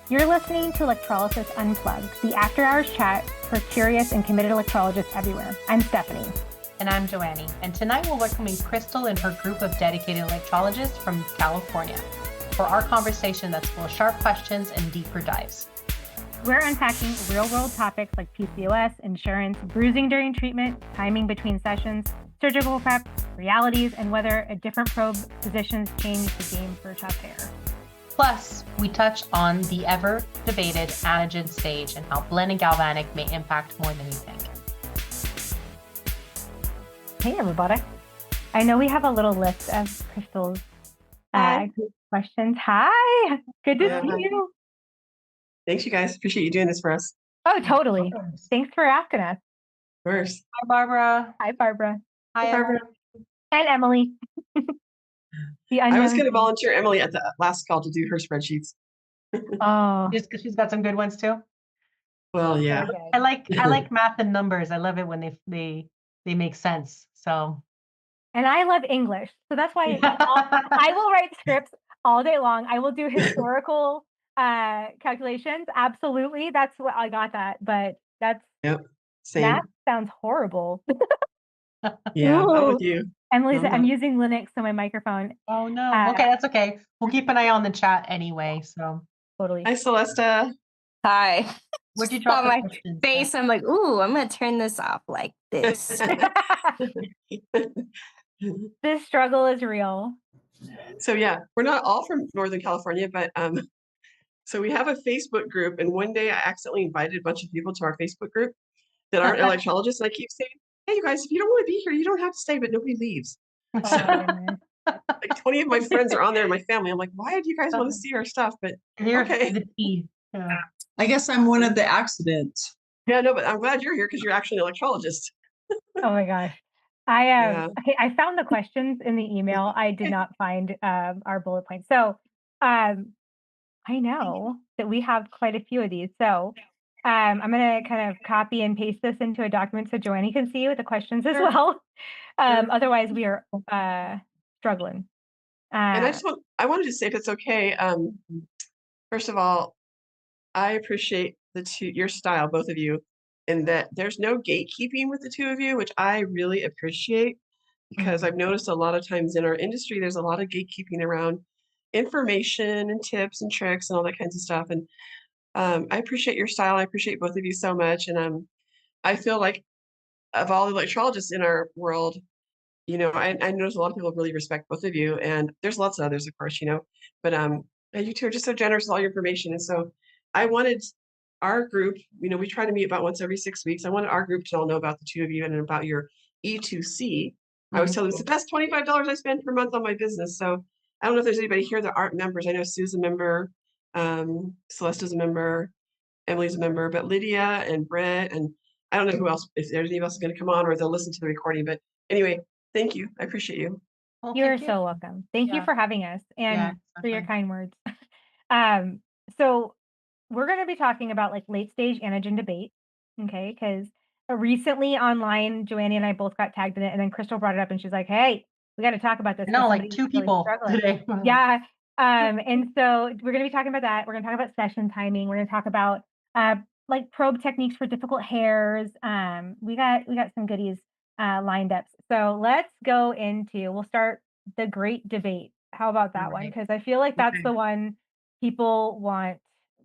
You're listening to Electrolysis Unplugged, the after-hours chat for curious and committed electrologists everywhere. I'm Stephanie. And I'm Joannie. And tonight we're welcoming Chrystal and her group of dedicated electrologists from California for our conversation that's full of sharp questions and deeper dives. We're unpacking real-world topics like PCOS, insurance, bruising during treatment, timing between sessions, surgical prep, realities, and whether a different probe positions change the game for chest hair. Plus, we touch on the ever-debated Anagen stage and how blend and galvanic may impact more than you think. Hey, everybody. I know we have a little list of Chrystal's questions. Hi. Good to see you. Thanks, you guys. Appreciate you doing this for us. Oh, totally. Thanks for asking us. Of course. Hi, Barbara. Hi, Barbara. Hi, Barbara. And Emily. I was going to volunteer Emily at the last call to do her spreadsheets. Oh, Just because she's got some good ones too. Well, yeah. I like math and numbers. I love it when they make sense. So. And I love English. So that's why I will write scripts all day long. I will do historical calculations. Absolutely. That's what I got that. But that's Same. That sounds horrible. Yeah, I'm with you. Emily's, I'm using Linux on my microphone. Oh no. Okay, that's okay. We'll keep an eye on the chat anyway. So totally. Hi, Celesta. Hi. Where'd you drop my face? I'm like, ooh, I'm gonna turn this off like this. This struggle is real. So yeah, we're not all from Northern California, but so we have a Facebook group, and one day I accidentally invited a bunch of people to our Facebook group that aren't electrologists, and I keep saying, hey, you guys, if you don't want to be here, you don't have to stay, but nobody leaves. Like 20 of my friends are on there, and my family. I'm like, why do you guys want to see our stuff? But okay. Yeah. I guess I'm one of the accidents. Yeah, no, but I'm glad you're here because you're actually an electrologist. Oh my gosh. I found the questions in the email. I did not find our bullet points. So I know that we have quite a few of these. So I'm going to kind of copy and paste this into a document so Joannie can see with the questions as well. Otherwise, we are struggling. And I wanted to say, if it's okay, first of all, I appreciate your style, both of you, in that there's no gatekeeping with the two of you, which I really appreciate, because I've noticed a lot of times in our industry, there's a lot of gatekeeping around information and tips and tricks and all that kinds of stuff. And I appreciate your style. I appreciate both of you so much. And I feel like of all the electrologists in our world, you know, I notice a lot of people really respect both of you, and there's lots of others, of course, you know, but you two are just so generous with all your information. And so I wanted our group, you know, we try to meet about once every 6 weeks. I wanted our group to all know about the two of you and about your E2C. I always tell them it's the best $25 I spend per month on my business. So I don't know if there's anybody here that aren't members. I know Sue's a member, Celeste's a member, Emily's a member, but Lydia and Brett, and I don't know who else, if there's anybody else is going to come on or they'll listen to the recording. But anyway, thank you. I appreciate you. Well, you're so welcome. Thank you for having us and for your kind words. So we're going to be talking about like late stage Anagen debate. Okay. Because recently online, Joannie and I both got tagged in it. And then Chrystal brought it up and she's like, hey, we got to talk about this. No, like two people today. Yeah. And so we're going to be talking about that. We're going to talk about session timing. We're going to talk about like probe techniques for difficult hairs. We got some goodies lined up. So let's go we'll start the great debate. How about that one? Because I feel like that's the one people want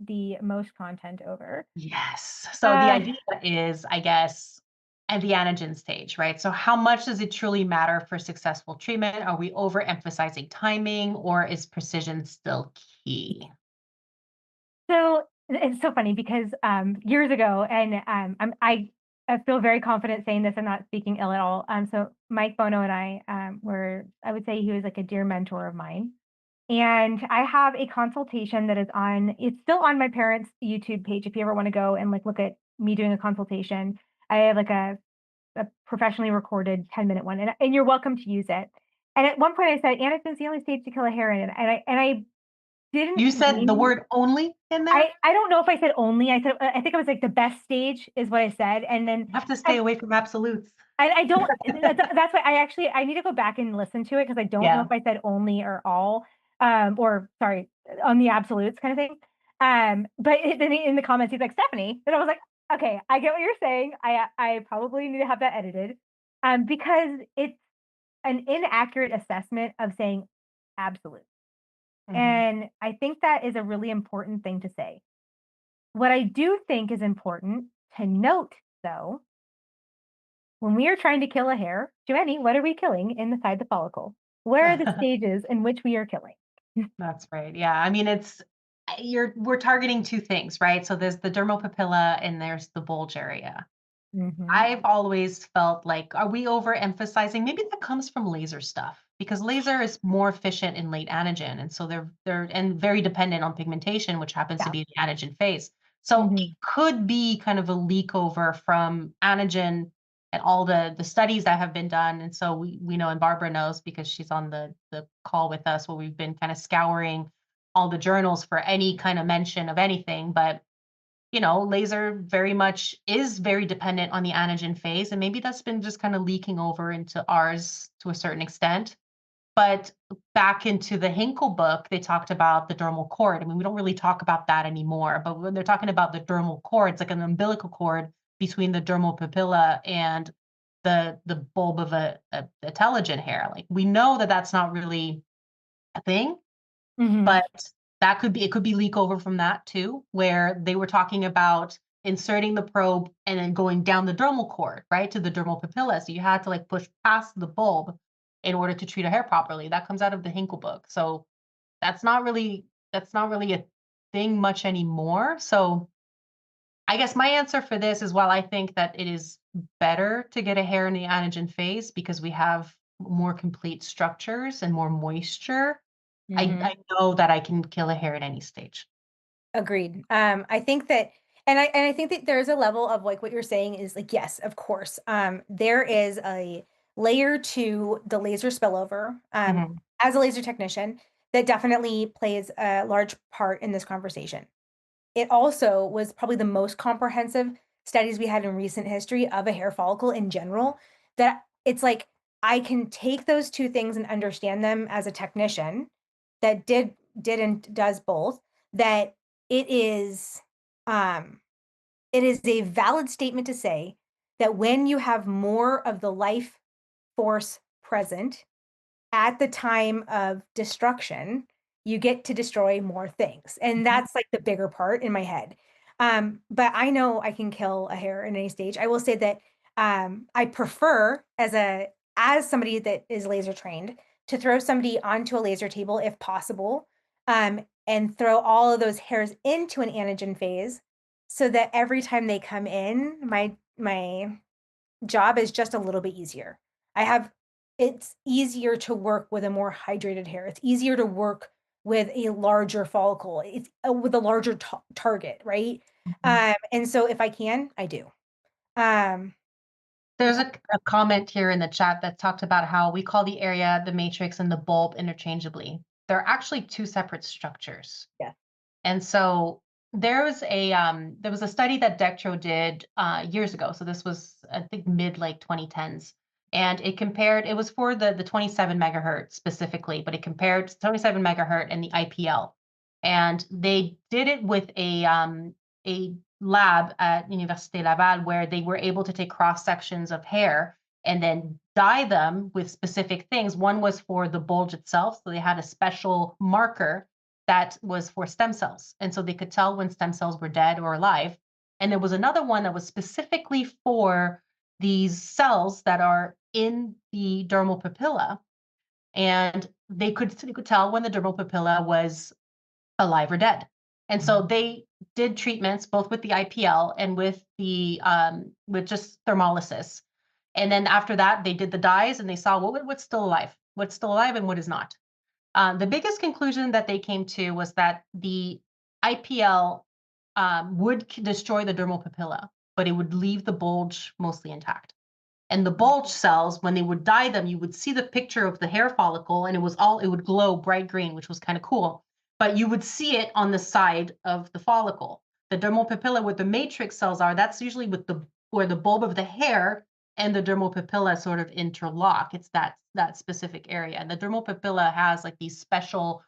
the most content over. Yes. So the idea is, I guess, at the Anagen stage, right? So how much does it truly matter for successful treatment? Are we overemphasizing timing, or is precision still key? So it's so funny because years ago, and I feel very confident saying this. I'm not speaking ill at all. So Mike Bono and I I would say he was like a dear mentor of mine. And I have a consultation that is it's still on my parents' YouTube page. If you ever want to go and like look at me doing a consultation, I have like a professionally recorded 10-minute one, and you're welcome to use it. And at one point I said, Anagen's the only stage to kill a hair in it. And I didn't. You said the word only in there? I don't know if I said only. I think I was like the best stage is what I said. And then you have to stay away from absolutes. I don't, that's why I need to go back and listen to it, because I don't know if I said only or all, or sorry, on the absolutes kind of thing. But then in the comments, he's like, Stephanie. And I was like, okay, I get what you're saying. I probably need to have that edited. Because it's an inaccurate assessment of saying absolute. And I think that is a really important thing to say. What I do think is important to note, though, when we are trying to kill a hair, Joannie, what are we killing inside the follicle? Where are the stages in which we are killing? That's right. Yeah. I mean, we're targeting two things, right? So there's the dermal papilla and there's the bulge area. I've always felt like, are we overemphasizing? Maybe that comes from laser stuff because laser is more efficient in late anagen, and so they're and very dependent on pigmentation, which happens to Yeah. be the anagen phase. So it could be kind of a leak over from anagen and all the studies that have been done. And so we know, and Barbara knows because she's on the call with us, where we've been kind of scouring all the journals for any kind of mention of anything, but laser very much is very dependent on the anagen phase, and maybe that's been just kind of leaking over into ours to a certain extent. But back into the Hinkle book, they talked about the dermal cord. I mean, we don't really talk about that anymore, but when they're talking about the dermal cord, it's like an umbilical cord between the dermal papilla and the bulb of a telogen hair. Like, we know that that's not really a thing, but it could be leak over from that too, where they were talking about inserting the probe and then going down the dermal cord, right, to the dermal papilla. So you had to like push past the bulb in order to treat a hair properly. That comes out of the Hinkle book. So that's not really a thing much anymore. So I guess my answer for this is, while I think that it is better to get a hair in the anagen phase because we have more complete structures and more moisture, I know that I can kill a hair at any stage. Agreed. I think that, and I think that there's a level of like what you're saying is like, yes, of course. There is a layer to the laser spillover, as a laser technician that definitely plays a large part in this conversation. It also was probably the most comprehensive studies we had in recent history of a hair follicle in general, that it's like I can take those two things and understand them as a technician that did and does both, that it is a valid statement to say that when you have more of the life force present at the time of destruction, you get to destroy more things. And that's like the bigger part in my head. But I know I can kill a hair in any stage. I will say that I prefer, as somebody that is laser trained, to throw somebody onto a laser table if possible, and throw all of those hairs into an anagen phase, so that every time they come in, my job is just a little bit easier. It's easier to work with a more hydrated hair. It's easier to work with a larger follicle. It's with a larger target, right? And so if I can, I do. There's a comment here in the chat that talked about how we call the area, the matrix, and the bulb interchangeably. They're actually two separate structures. Yeah. And so there was a study that Dectro did years ago. So this was, I think, mid like 2010s. And it was for the 27 megahertz specifically, but it compared 27 megahertz and the IPL. And they did it with a lab at Université Laval, where they were able to take cross sections of hair and then dye them with specific things. One was for the bulge itself. So they had a special marker that was for stem cells. And so they could tell when stem cells were dead or alive. And there was another one that was specifically for these cells that are in the dermal papilla. And they could tell when the dermal papilla was alive or dead. And so they did treatments both with the IPL and with just thermolysis. And then after that, they did the dyes and they saw what's still alive and what is not. The biggest conclusion that they came to was that the IPL would destroy the dermal papilla, but it would leave the bulge mostly intact. And the bulge cells, when they would dye them, you would see the picture of the hair follicle, and it would glow bright green, which was kind of cool. But you would see it on the side of the follicle. The dermal papilla, where the matrix cells are, that's usually where the bulb of the hair and the dermal papilla sort of interlock. It's that specific area. And the dermal papilla has like these special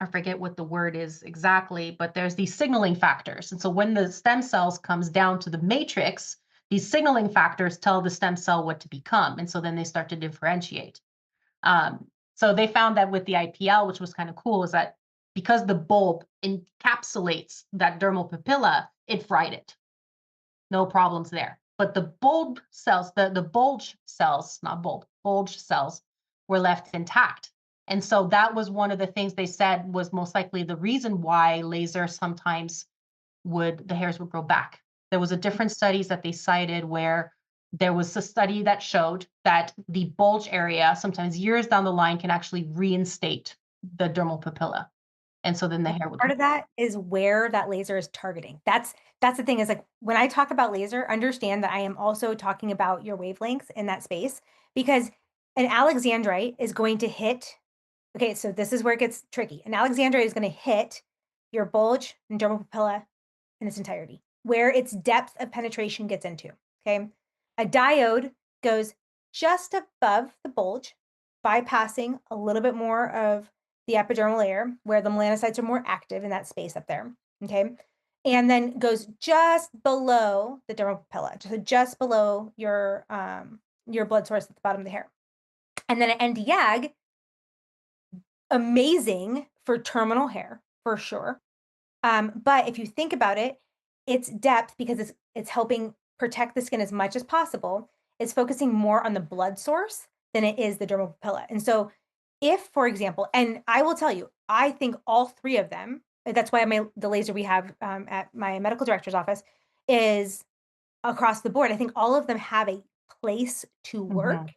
I forget what the word is exactly, but there's these signaling factors. And so when the stem cells comes down to the matrix, these signaling factors tell the stem cell what to become. And so then they start to differentiate. So they found that with the IPL, which was kind of cool, is that because the bulb encapsulates that dermal papilla, it fried it. No problems there. But the bulb cells, the bulge cells, not bulb, bulge cells were left intact. And so that was one of the things they said was most likely the reason why laser sometimes the hairs would grow back. There was a different studies that they cited where there was a study that showed that the bulge area, sometimes years down the line, can actually reinstate the dermal papilla. And so then the hair would Part of that is where that laser is targeting. That's the thing is like when I talk about laser, understand that I am also talking about your wavelengths in that space because an alexandrite is going to hit. Okay, so this is where it gets tricky. An alexandrite is going to hit your bulge and dermal papilla in its entirety, where its depth of penetration gets into. Okay, a diode goes just above the bulge, bypassing a little bit more of the epidermal layer where the melanocytes are more active in that space up there. Okay, and then goes just below the dermal papilla, just below your blood source at the bottom of the hair. And then an Nd:YAG, amazing for terminal hair for sure. But if you think about it, its depth, because it's helping protect the skin as much as possible, is focusing more on the blood source than it is the dermal papilla. And so if, for example, and I will tell you, I think all three of them, that's why the laser we have at my medical director's office is across the board. I think all of them have a place to work.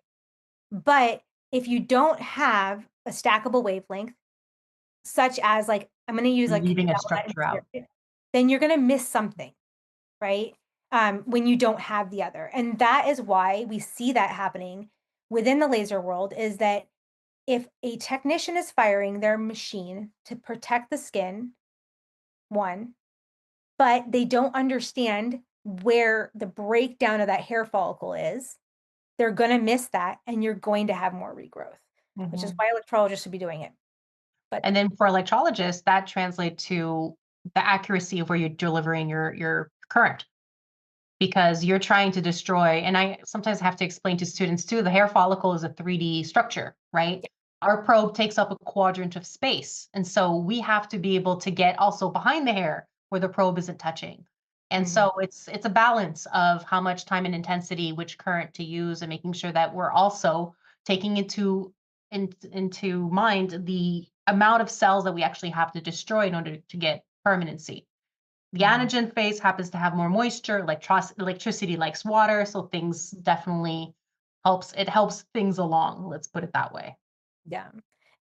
But if you don't have a stackable wavelength, such as like, I'm going to use like leaving a Candela structure out. then you're going to miss something, right? When you don't have the other. And that is why we see that happening within the laser world is that if a technician is firing their machine to protect the skin, one, but they don't understand where the breakdown of that hair follicle is, they're going to miss that and you're going to have more regrowth, which is why electrologists should be doing it. But And then for electrologists, that translates to the accuracy of where you're delivering your current. Because you're trying to destroy, and I sometimes have to explain to students too, the hair follicle is a 3D structure, right? Our probe takes up a quadrant of space. And so we have to be able to get also behind the hair where the probe isn't touching. And so it's a balance of how much time and intensity, which current to use, and making sure that we're also taking into mind the amount of cells that we actually have to destroy in order to get permanency. The anagen phase happens to have more moisture, electricity likes water, so things definitely helps things along, let's put it that way. yeah.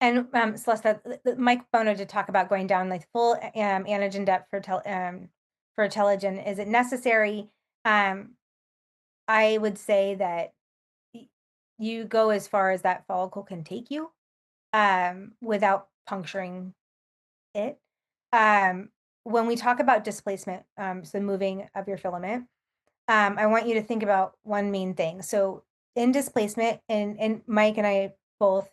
And Celeste, Mike Bono did talk about going down like full anagen depth for Teligen. Is it necessary? I would say that you go as far as that follicle can take you without puncturing it. When we talk about displacement, so moving of your filament, I want you to think about one main thing. So in displacement, and Mike and I both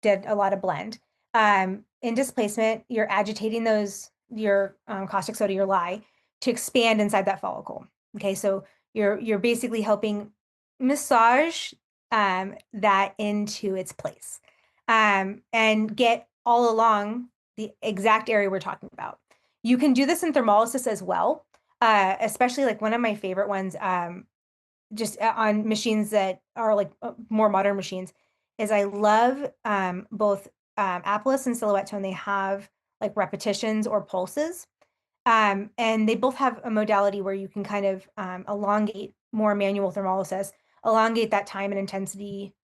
did a lot of blend. In displacement, you're agitating your caustic soda, your lye, to expand inside that follicle. Okay, so you're basically helping massage that into its place and get all along the exact area we're talking about. You can do this in thermolysis as well, especially like one of my favorite ones, just on machines that are like more modern machines, is I love both Applis and Silhouette Tone. They have like repetitions or pulses, and they both have a modality where you can kind of elongate more manual thermolysis, elongate that time and intensity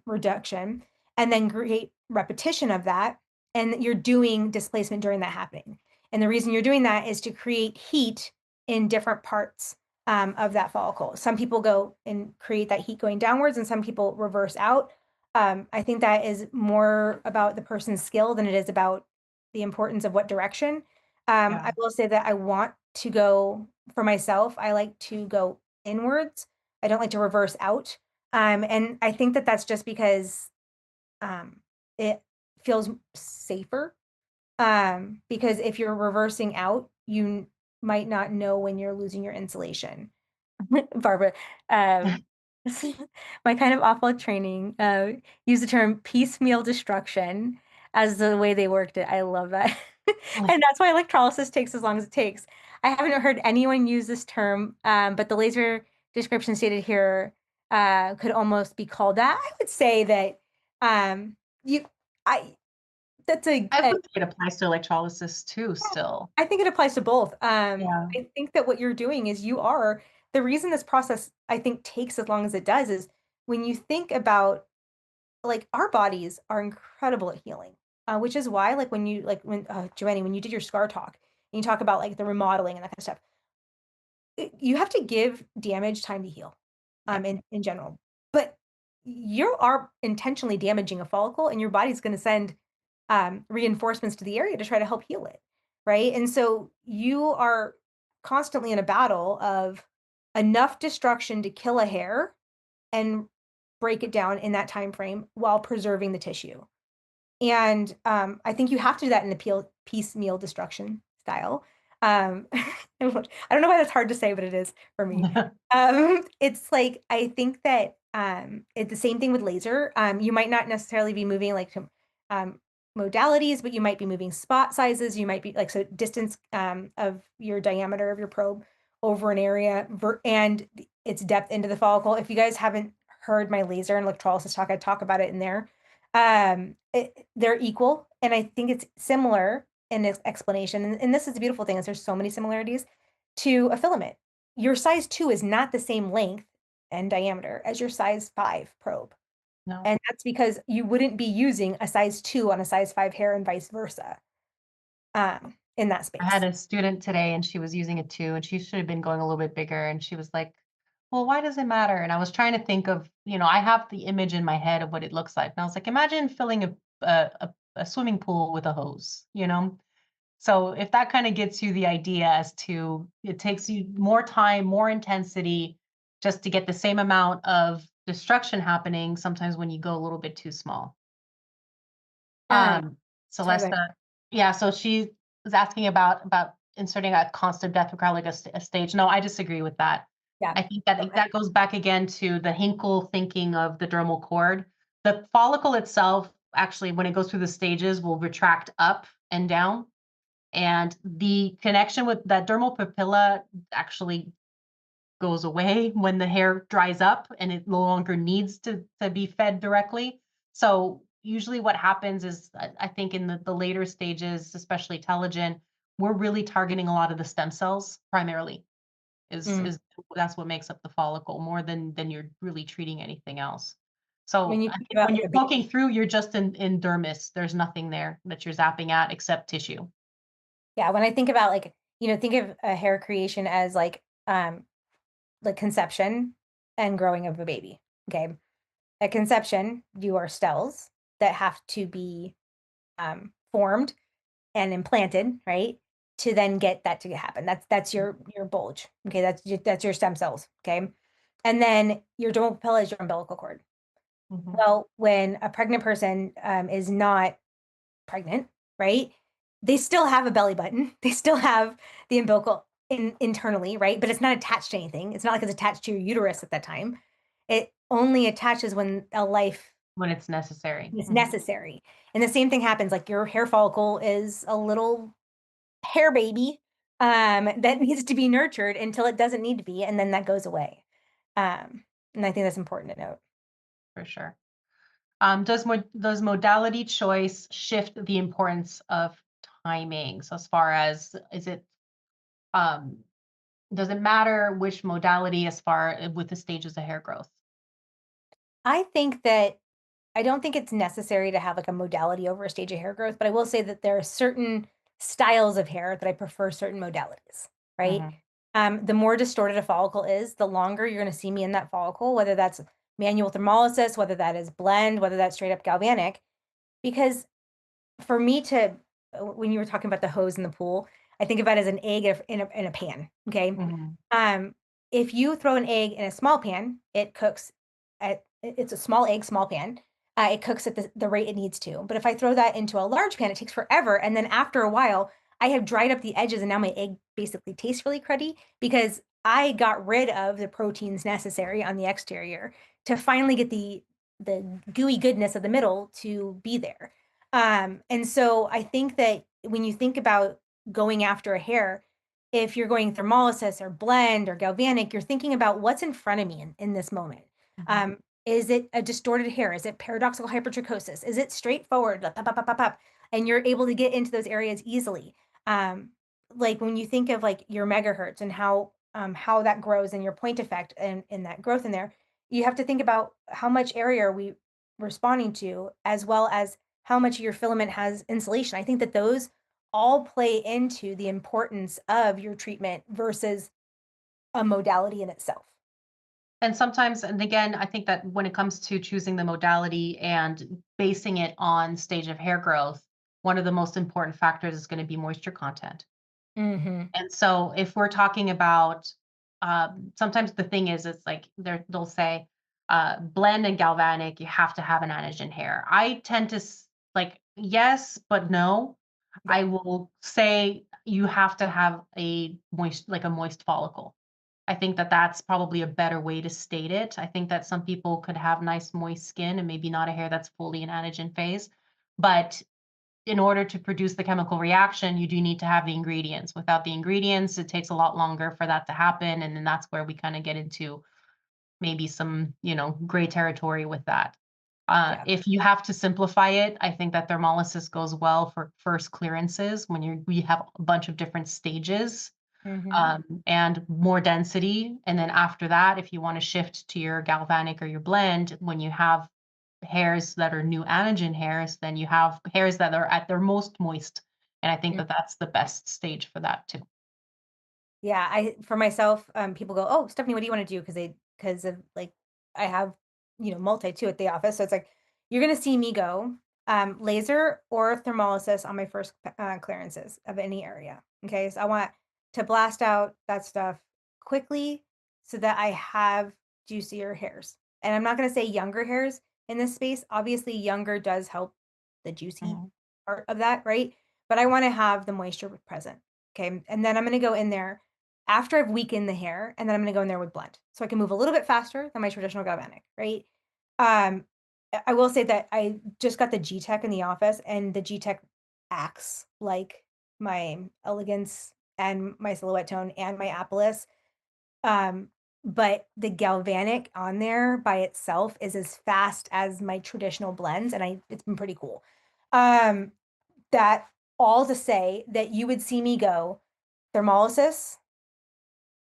reduction, and then create repetition of that. And you're doing displacement during that happening. And the reason you're doing that is to create heat in different parts of that follicle. Some people go and create that heat going downwards, and some people reverse out. I think that is more about the person's skill than it is about the importance of what direction. I will say that I want to go, for myself, I like to go inwards. I don't like to reverse out. And I think that that's just because it feels safer Because if you're reversing out, you might not know when you're losing your insulation. Barbara, my kind of awful training used the term piecemeal destruction as the way they worked it. I love that. And that's why electrolysis takes as long as it takes. I haven't heard anyone use this term, but the laser description stated here could almost be called that. I would say that you, I, that's I would say it applies to electrolysis too, still. I think it applies to both. Yeah. I think that what you're doing is the reason this process I think takes as long as it does is when you think about like our bodies are incredible at healing, which is why like when Joannie, when you did your scar talk and you talk about like the remodeling and that kind of stuff, you have to give damage time to heal, in general. But you are intentionally damaging a follicle, and your body's going to send reinforcements to the area to try to help heal it, right? And so you are constantly in a battle of enough destruction to kill a hair and break it down in that time frame while preserving the tissue. And I think you have to do that in a piecemeal destruction style. I don't know why that's hard to say, but it is for me. It's like I think that it's the same thing with laser. You might not necessarily be moving like modalities, but you might be moving spot sizes. You might be like so distance of your diameter of your probe over an area and its depth into the follicle. If you guys haven't heard my laser and electrolysis talk, I talk about it in there. They're equal, and I think it's similar in its explanation. And this is the beautiful thing is there's so many similarities to a filament. Your size 2 is not the same length and diameter as your size 5 probe. No. And that's because you wouldn't be using a size 2 on a size 5 hair and vice versa in that space. I had a student today and she was using a 2 and she should have been going a little bit bigger. And she was like, well, why does it matter? And I was trying to think of, I have the image in my head of what it looks like. And I was like, imagine filling a swimming pool with a hose, So if that kind of gets you the idea as to it takes you more time, more intensity just to get the same amount of destruction happening sometimes when you go a little bit too small. Celeste, so she was asking about inserting a constant depth requirement like a stage. No, I disagree with that. Yeah. I think that goes back again to the Hinkle thinking of the dermal cord. The follicle itself, actually, when it goes through the stages, will retract up and down. And the connection with that dermal papilla actually goes away when the hair dries up and it no longer needs to be fed directly. So usually what happens is I think in the later stages, especially telogen, we're really targeting a lot of the stem cells primarily. Is that's what makes up the follicle more than you're really treating anything else. So when you're poking through, you're just in dermis. There's nothing there that you're zapping at except tissue. Yeah, when I think about think of a hair creation as like conception and growing of a baby. Okay. At conception, you are cells that have to be formed and implanted, right? To then get that to happen. That's your bulge. Okay, that's your stem cells. Okay. And then your dermal papilla is your umbilical cord. Mm-hmm. Well, when a pregnant person is not pregnant, right? They still have a belly button. They still have the umbilical internally, right? But it's not attached to anything. It's not like it's attached to your uterus at that time. It only attaches when it's necessary. It's necessary. And the same thing happens, like your hair follicle is a little hair baby that needs to be nurtured until it doesn't need to be, and then that goes away. And I think that's important to note. For sure. Does modality choice shift the importance of timing? So as far as does it matter which modality as far with the stages of hair growth? I think that I don't think it's necessary to have like a modality over a stage of hair growth, but I will say that there are certain styles of hair that I prefer certain modalities, right? The more distorted a follicle is, the longer you're going to see me in that follicle, whether that's manual thermolysis, whether that is blend, whether that's straight up galvanic, because for me to, when you were talking about the hose in the pool, I think about it as an egg in a pan. Okay. If you throw an egg in a small pan, it cooks it's a small egg, small pan. It cooks at the rate it needs to. But if I throw that into a large pan, it takes forever. And then after a while, I have dried up the edges and now my egg basically tastes really cruddy because I got rid of the proteins necessary on the exterior to finally get the gooey goodness of the middle to be there. And so I think that when you think about going after a hair, if you're going thermolysis or blend or galvanic, you're thinking about what's in front of me in this moment. Is it a distorted hair? Is it paradoxical hypertrichosis? Is it straightforward? Up, up, up, up, up, and you're able to get into those areas easily. Like when you think of like your megahertz and how that grows and your point effect and that growth in there, you have to think about how much area are we responding to, as well as how much of your filament has insulation. I think that those all play into the importance of your treatment versus a modality in itself. And sometimes, and again, I think that when it comes to choosing the modality and basing it on stage of hair growth, one of the most important factors is going to be moisture content. Mm-hmm. And so if we're talking about, sometimes the thing is, it's like they'll say, blend and galvanic, you have to have an anagen hair. I tend to like, yes, but no. Yeah. I will say you have to have a moist follicle. I think that that's probably a better way to state it. I think that some people could have nice moist skin and maybe not a hair that's fully in anagen phase, but in order to produce the chemical reaction, you do need to have the ingredients. Without the ingredients, it takes a lot longer for that to happen. And then that's where we kind of get into maybe some, gray territory with that. Yeah. If you have to simplify it, I think that thermolysis goes well for first clearances when we have a bunch of different stages and more density. And then after that, if you want to shift to your galvanic or your blend, when you have hairs that are new anagen hairs, then you have hairs that are at their most moist. And I think that that's the best stage for that too. Yeah, for myself, people go, "Oh, Stephanie, what do you want to do?" Because of like I have, multi too at the office. So it's like you're gonna see me go laser or thermolysis on my first clearances of any area. Okay, so I want to blast out that stuff quickly so that I have juicier hairs. And I'm not gonna say younger hairs in this space. Obviously, younger does help the juicy part of that, right? But I want to have the moisture present. Okay, and then I'm gonna go in there after I've weakened the hair, and then I'm gonna go in there with blend. So I can move a little bit faster than my traditional galvanic, right? I will say that I just got the G-Tech in the office, and the G-Tech acts like my elegance and my silhouette tone and my Apolis. But the galvanic on there by itself is as fast as my traditional blends, and it's been pretty cool. That all to say that you would see me go thermolysis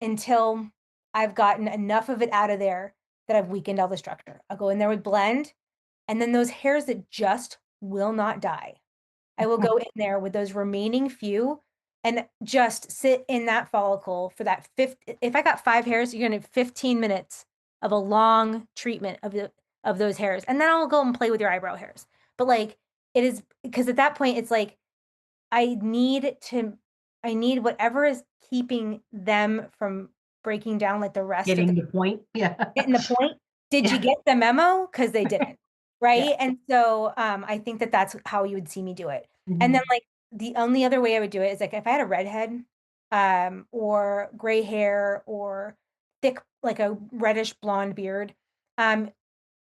until I've gotten enough of it out of there that I've weakened all the structure. I'll go in there with blend, and then those hairs that just will not die, I will go in there with those remaining few and just sit in that follicle for that if I got 5 hairs, you're gonna have 15 minutes of a long treatment of those hairs. And then I'll go and play with your eyebrow hairs. But like it is because at that point it's like I need whatever is keeping them from breaking down like the rest of Getting the point. Yeah. getting the point. Did you Yeah. get the memo? Because they didn't, right? Yeah. And so, I think that that's how you would see me do it. And then, Mhm. like, the only other way I would do it is, like, if I had a redhead, or gray hair or thick, like, a reddish blonde beard, um,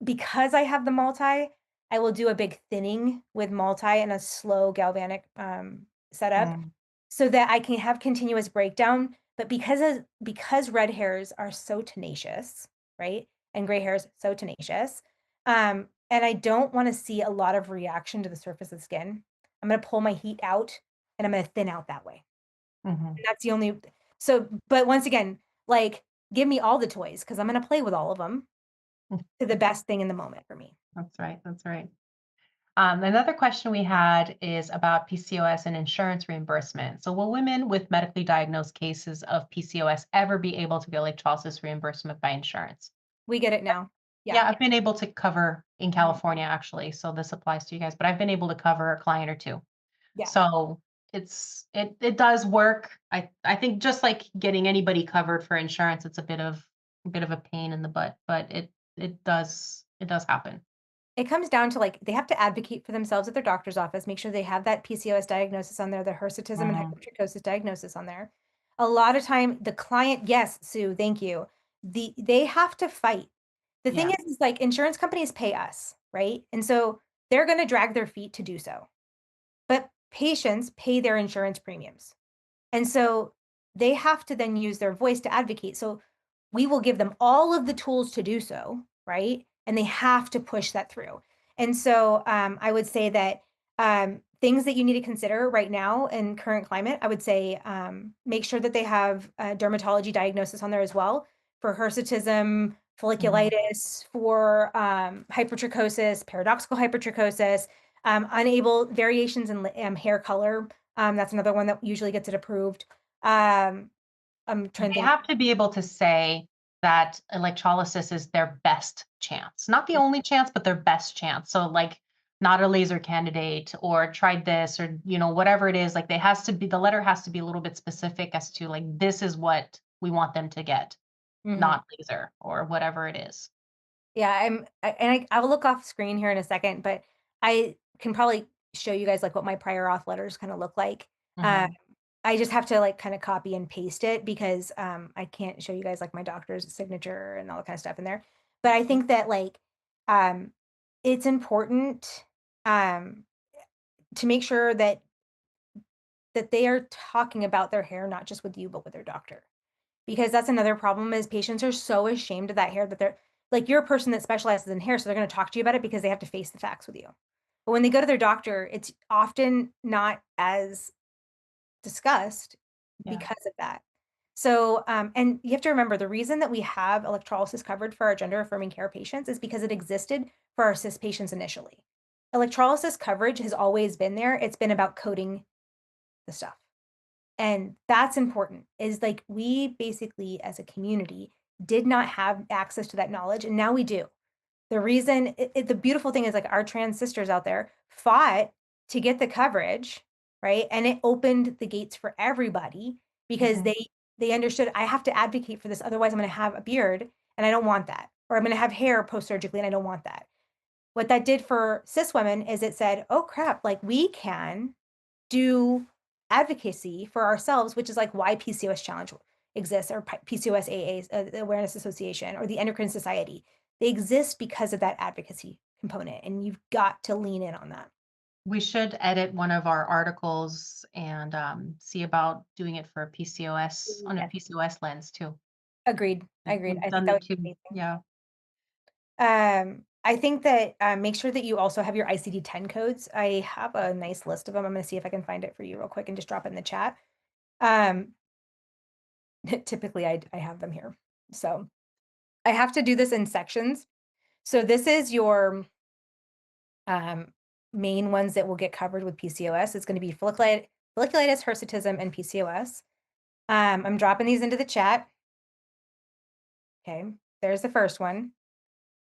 because I have the multi, I will do a big thinning with multi and a slow galvanic, setup Mm. so that I can have continuous breakdown. But because red hairs are so tenacious, right? And gray hairs so tenacious, and I don't want to see a lot of reaction to the surface of the skin. I'm going to pull my heat out and I'm going to thin out that way. Mhm. And that's the only so but once again, like give me all the toys because I'm going to play with all of them to the best thing in the moment for me. That's right. That's right. Another question we had is about PCOS and insurance reimbursement. So, will women with medically diagnosed cases of PCOS ever be able to get electrolysis reimbursement by insurance? We get it now. Yeah, Yeah. I've been able to cover in Mhm. California actually, so this applies to you guys, but I've been able to cover a client or two. Yeah. So it does work. I think just like getting anybody covered for insurance, it's a bit of a pain in the butt, but it does happen. it comes down to like, they have to advocate for themselves at their doctor's office, make sure they have that PCOS diagnosis on there, the hirsutism and hypertrichosis diagnosis on there. A lot of time the client, yes, Sue, thank you. They have to fight. The thing Yeah. is like insurance companies pay us, right? And so they're going to drag their feet to do so. But patients pay their insurance premiums. And so they have to then use their voice to advocate. So we will give them all of the tools to do so, right? And they have to push that through. And so I would say that things that you need to consider right now in current climate, I would say make sure that they have a dermatology diagnosis on there as well for hirsutism, folliculitis, for hypertrichosis, paradoxical hypertrichosis, unable variations in hair color. That's another one that usually gets it approved. I'm trying to They think. have to be able to say that electrolysis is their best chance. Not the only chance, but their best chance. So like not a laser candidate or tried this or, whatever it is, like the letter has to be a little bit specific as to like, this is what we want them to get, not laser or whatever it is. Yeah, I will look off screen here in a second, but I can probably show you guys like what my prior auth letters kind of look like. I just have to like kind of copy and paste it because I can't show you guys like my doctor's signature and all that kind of stuff in there. But I think that like it's important to make sure that they are talking about their hair not just with you but with their doctor. Because that's another problem is patients are so ashamed of that hair that they're like, you're a person that specializes in hair, so they're going to talk to you about it because they have to face the facts with you. But when they go to their doctor, it's often not as discussed because of that. So, and you have to remember the reason that we have electrolysis covered for our gender affirming care patients is because it existed for our cis patients initially. Electrolysis coverage has always been there. It's been about coding the stuff. And that's important is like we basically as a community did not have access to that knowledge and now we do. The reason the beautiful thing is like our trans sisters out there fought to get the coverage, right? And it opened the gates for everybody because they understood I have to advocate for this otherwise I'm going to have a beard and I don't want that, or I'm going to have hair post-surgically and I don't want that. What that did for cis women is it said, oh crap, like we can do advocacy for ourselves, which is like why PCOS Challenge exists or PCOS AA's Awareness Association or the Endocrine Society. They exist because of that advocacy component, and you've got to lean in on that. We should edit one of our articles and see about doing it for PCOS on a PCOS lens too. Agreed. I think that would be amazing. Yeah. I think that make sure that you also have your ICD-10 codes. I have a nice list of them. I'm going to see if I can find it for you real quick and just drop it in the chat. Typically, I have them here. So I have to do this in sections. So this is your main ones that will get covered with PCOS. It's going to be folliculitis, hirsutism, and PCOS. I'm dropping these into the chat. Okay, there's the first one.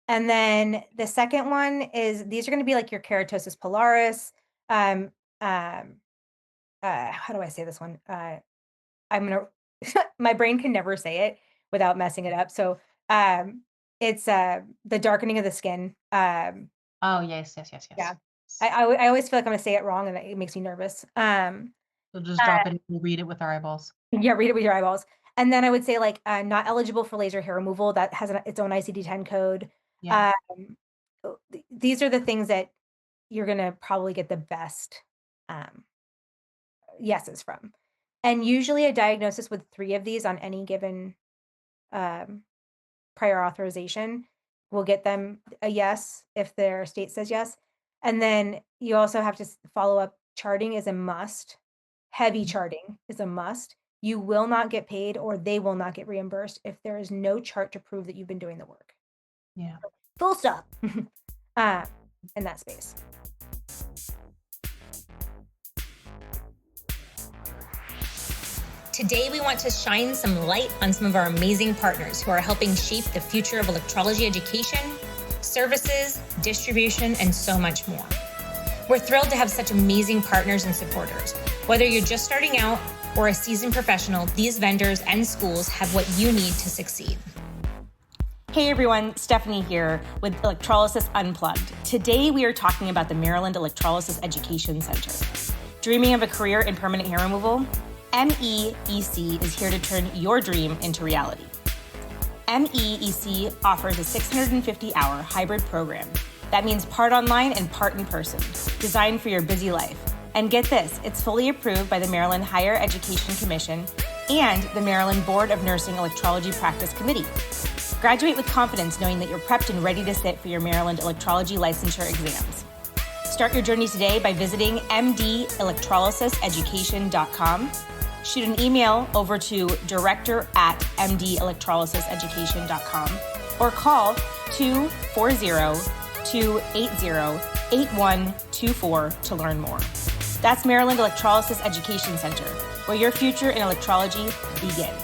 And then the second one is, these are going to be like your keratosis pilaris. How do I say this one? My brain can never say it without messing it up. So it's the darkening of the skin. Oh, yes. Yeah. I always feel like I'm going to say it wrong and it makes me nervous. We'll just drop it and read it with our eyeballs. Yeah, read it with your eyeballs. And then I would say like not eligible for laser hair removal. That has its own ICD-10 code. Yeah. These are the things that you're going to probably get the best yeses from. And usually a diagnosis with 3 of these on any given prior authorization will get them a yes if their state says yes. And then you also have to follow up. Charting is a must. Heavy charting is a must. You will not get paid or they will not get reimbursed if there is no chart to prove that you've been doing the work. Yeah. Full stop. In that space. Today, we want to shine some light on some of our amazing partners who are helping shape the future of electrology education, services, distribution, and so much more. We're thrilled to have such amazing partners and supporters. Whether you're just starting out or a seasoned professional, these vendors and schools have what you need to succeed. Hey everyone, Stephanie here with Electrolysis Unplugged. Today we are talking about the Maryland Electrolysis Education Center. Dreaming of a career in permanent hair removal? MEEC is here to turn your dream into reality. MEEC offers a 650-hour hybrid program. That means part online and part in person, designed for your busy life. And get this, it's fully approved by the Maryland Higher Education Commission and the Maryland Board of Nursing Electrology Practice Committee. Graduate with confidence knowing that you're prepped and ready to sit for your Maryland electrology licensure exams. Start your journey today by visiting mdelectrolysiseducation.com. Shoot an email over to director@mdelectrolysiseducation.com or call 240-280-8124 to learn more. That's Maryland Electrolysis Education Center, where your future in electrology begins.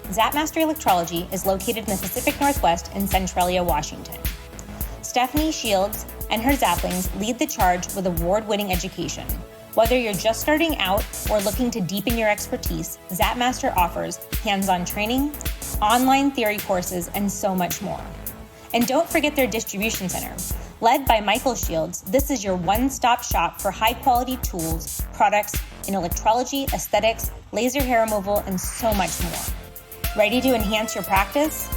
Zapmaster Electrology is located in the Pacific Northwest in Centralia, Washington. Stephanie Shields and her Zaplings lead the charge with award-winning education. Whether you're just starting out or looking to deepen your expertise, Zapmaster offers hands-on training, online theory courses, and so much more. And don't forget their distribution center. Led by Michael Shields, this is your one-stop shop for high-quality tools, products in electrology, aesthetics, laser hair removal, and so much more. Ready to enhance your practice?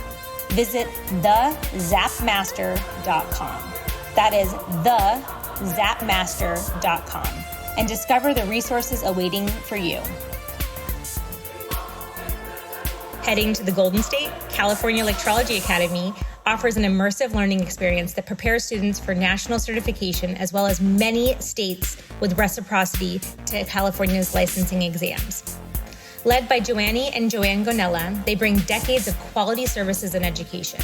Visit thezapmaster.com. That is thezapmaster.com, and discover the resources awaiting for you. Heading to the Golden State, California Electrology Academy offers an immersive learning experience that prepares students for national certification as well as many states with reciprocity to California's licensing exams. Led by Joannie and Joanne Gonella, they bring decades of quality services and education.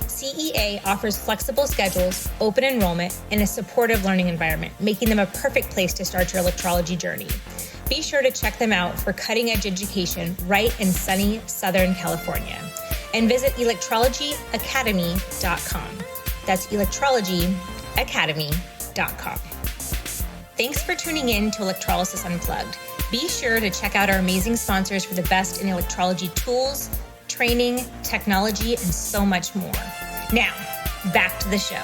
CEA offers flexible schedules, open enrollment, and a supportive learning environment, making them a perfect place to start your electrology journey. Be sure to check them out for cutting-edge education right in sunny Southern California. And visit electrologyacademy.com. That's electrologyacademy.com. Thanks for tuning in to Electrolysis Unplugged. Be sure to check out our amazing sponsors for the best in electrology tools, training, technology, and so much more. Now, back to the show.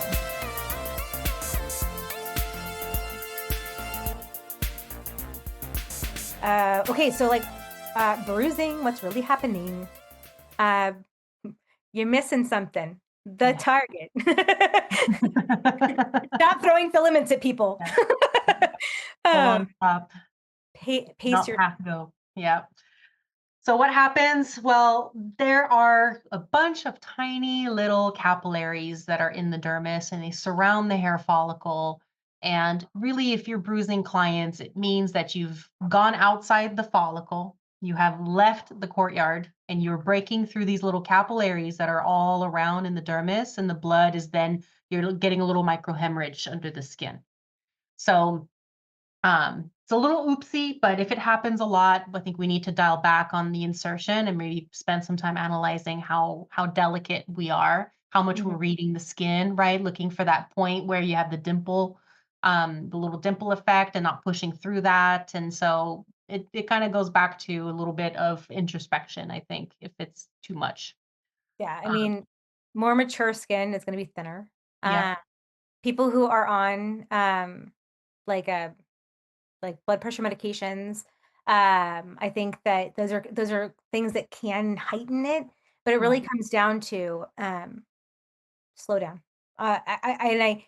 Okay, so bruising, what's really happening? You're missing something. The target. Stop throwing filaments at people. Pace your. Have to go. Yeah. So what happens? Well, there are a bunch of tiny little capillaries that are in the dermis, and they surround the hair follicle. And really, if you're bruising clients, it means that you've gone outside the follicle, you have left the courtyard, and you're breaking through these little capillaries that are all around in the dermis, and the blood is then, you're getting a little microhemorrhage under the skin. So it's a little oopsie, but if it happens a lot, I think we need to dial back on the insertion and maybe spend some time analyzing how delicate we are, how much we're reading the skin, right? Looking for that point where you have the dimple, the little dimple effect and not pushing through that. And so it kind of goes back to a little bit of introspection, I think, if it's too much. Yeah, I mean, more mature skin is going to be thinner. Yeah. People who are on like blood pressure medications, I think that those are things that can heighten it, but it really comes down to slow down. I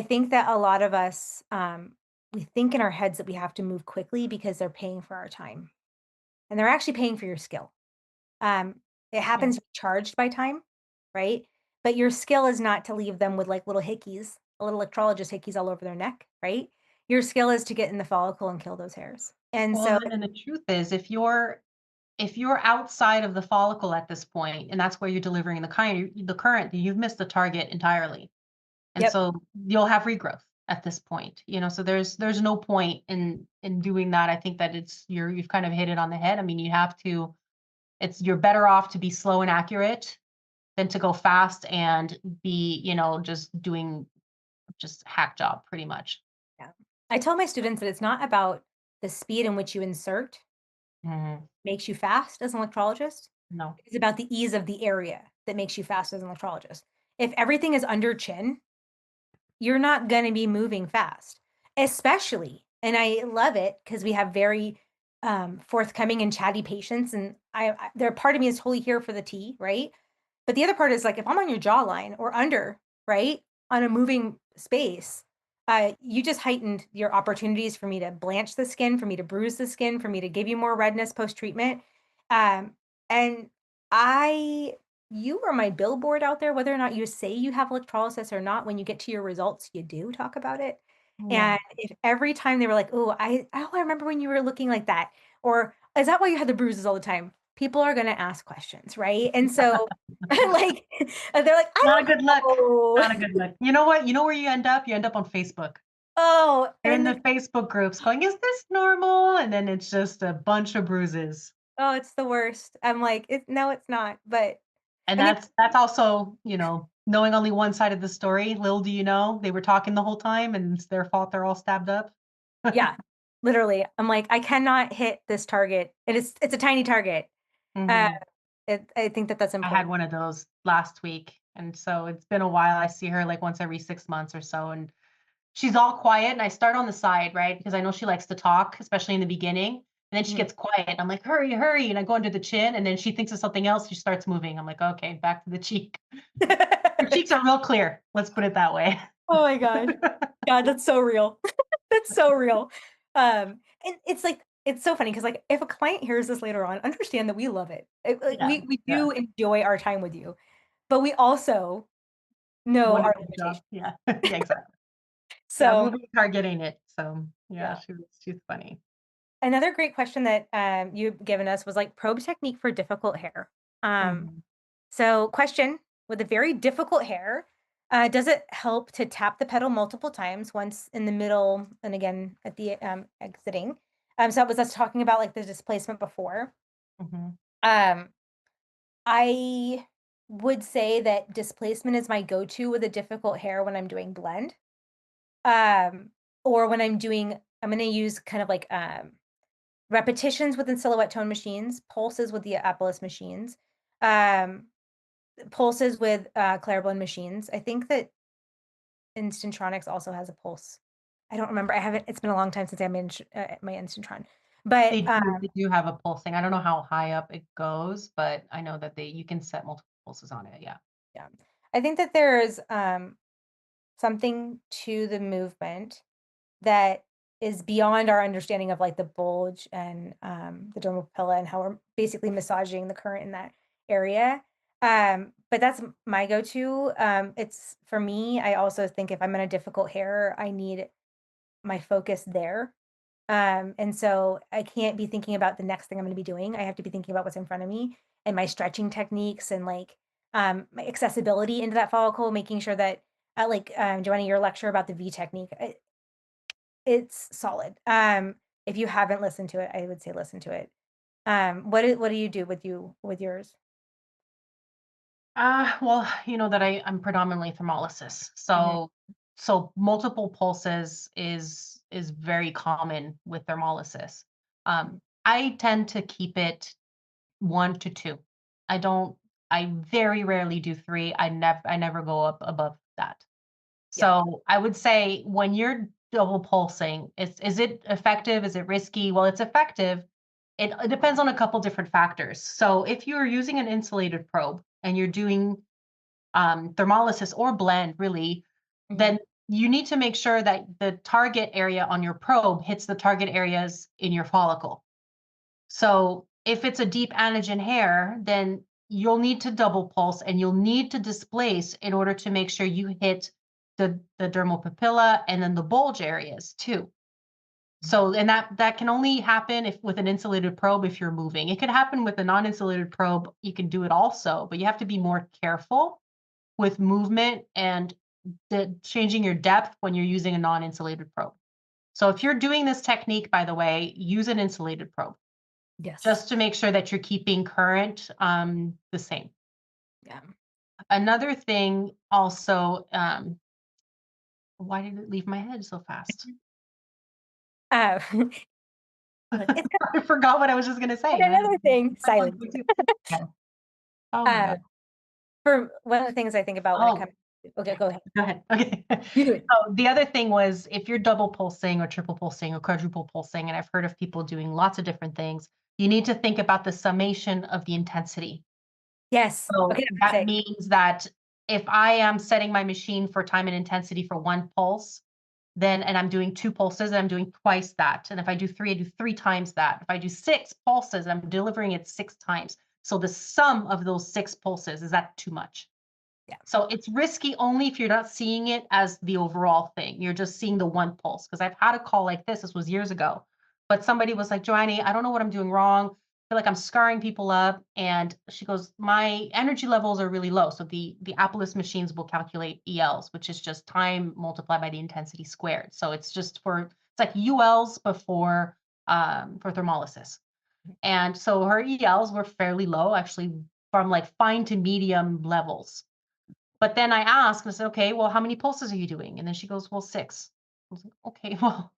think that a lot of us we think in our heads that we have to move quickly because they're paying for our time, and they're actually paying for your skill. It happens to be charged by time, right? But your skill is not to leave them with like little hickeys, little electrologist hickeys all over their neck, right? Your skill is to get in the follicle and kill those hairs. And Well, and the truth is, if you're outside of the follicle at this point, and that's where you're delivering the current, you've missed the target entirely. And so you'll have regrowth at this point, so there's no point in doing that. I think that you've kind of hit it on the head. I mean, you're better off to be slow and accurate than to go fast and be, just doing hack job pretty much. Yeah. I tell my students that it's not about the speed in which you insert makes you fast as an electrologist. No. It's about the ease of the area that makes you fast as an electrologist. If everything is under chin, you're not going to be moving fast, especially. And I love it because we have very forthcoming and chatty patients. And there part of me is totally here for the tea, right? But the other part is like, if I'm on your jawline or under, right, on a moving space, you just heightened your opportunities for me to blanch the skin, for me to bruise the skin, for me to give you more redness post-treatment. And you are my billboard out there, whether or not you say you have electrolysis or not. When you get to your results, you do talk about it. Yeah. And if every time they were like, oh, I remember when you were looking like that, or is that why you had the bruises all the time? People are going to ask questions, right? And so like, they're like, I Not a don't good look. know. Not a good look. You know what? You know where you end up? You end up on Facebook. Oh, You're in and the Facebook groups going, is this normal? And then it's just a bunch of bruises. oh, it's the worst. I'm like, no, it's not. But And and that's also, knowing only one side of the story. Little do you know, they were talking the whole time and it's their fault they're all stabbed up. yeah, literally, I'm like, I cannot hit this target. It's a tiny target. Uh, Mhm. I think that's I had important. one of those last week. And so it's been a while. I see her like once every 6 months or so. And she's all quiet. And I start on the side, right? Because I know she likes to talk, especially in the beginning. And then she Mhm. gets quiet. I'm like, hurry, hurry. And I go under the chin. And then she thinks of something else. She starts moving. I'm like, okay, back to the cheek. Her cheeks are real clear. Let's put it that way. Oh my gosh. God, that's so real. That's so real. And it's like, it's so funny because like if a client hears this later on, understand that we love it. Like, Yeah, we yeah. do enjoy our time with you, but we also know our Wonderful job. limitations. Yeah. Yeah, exactly. Yeah, So moving target ain't it. So yeah, yeah. she's funny. Another great question that you've given us was like probe technique for difficult hair. Mhm. So question, with a very difficult hair, does it help to tap the pedal multiple times, once in the middle and again at the exiting? So that was us talking about like the displacement before. Mhm. Um, I would say that displacement is my go-to with a difficult hair when I'm doing blend. Um, or when I'm going to use kind of like repetitions within silhouette tone machines, pulses with the Apple's machines, um, pulses with Clairblend machines. I think that Instantronics also has a pulse. I don't remember. I haven't. It's been a long time since I made my Instantron. But They do have a pulsing. I don't know how high up it goes, but I know that you can set multiple pulses on it. Yeah. yeah, I think that there is something to the movement that is beyond our understanding of like the bulge and the dermal papilla and how we're basically massaging the current in that area. But that's my go-to. It's for me, I also think if I'm in a difficult hair, I need my focus there. And so I can't be thinking about the next thing I'm going to be doing. I have to be thinking about what's in front of me and my stretching techniques and like my accessibility into that follicle, making sure that like Joanna, your lecture about the V technique, it's solid. If you haven't listened to it, I would say listen to it. What do you do with yours? Well, you know that I'm predominantly thermolysis. Mhm. So multiple pulses is very common with thermolysis. I tend to keep it 1 to 2. I very rarely do 3. I never go up above that. Yeah. So I would say when you're double pulsing, is it effective? Is it risky? Well, it's effective. It depends on a couple different factors. So if you're using an insulated probe and you're doing thermolysis or blend, really, Mhm. then you need to make sure that the target area on your probe hits the target areas in your follicle. So if it's a deep anagen hair, then you'll need to double pulse and you'll need to displace in order to make sure you hit the dermal papilla and then the bulge areas too. So, and that can only happen if with an insulated probe if you're moving. It could happen with a non-insulated probe. You can do it also, but you have to be more careful with movement and changing your depth when you're using a non-insulated probe. So if you're doing this technique, by the way, use an insulated probe Yes. just to make sure that you're keeping current the same. Yeah. Another thing also, why did it leave my head so fast? Uh, it's I forgot what I was just gonna say. another thing, silence. Yeah. Oh my Uh, God. For one of the things I think about when it Oh, comes okay, go ahead. go ahead. Okay. You do it. So the other thing was if you're double pulsing or triple pulsing or quadruple pulsing, and I've heard of people doing lots of different things, you need to think about the summation of the intensity. Yes. So Okay, that means that if I am setting my machine for time and intensity for 1 pulse, then and I'm doing 2 pulses, I'm doing twice that. And if I do 3, I do 3 times that. If I do 6 pulses, I'm delivering it 6 times. So the sum of those 6 pulses, is that too much? Yeah. So it's risky only if you're not seeing it as the overall thing. You're just seeing the 1 pulse. Because I've had a call like this was years ago, but somebody was like, Joanne, I don't know what I'm doing wrong. I feel like I'm scarring people up. And she goes, my energy levels are really low. So the Apple's machines will calculate ELs, which is just time multiplied by the intensity squared. So it's just it's like ULs before for thermolysis. And so her ELs were fairly low, actually from like fine to medium levels. But then I asked, I said, okay, well, how many pulses are you doing? And then she goes, well, 6. I was like, okay, well,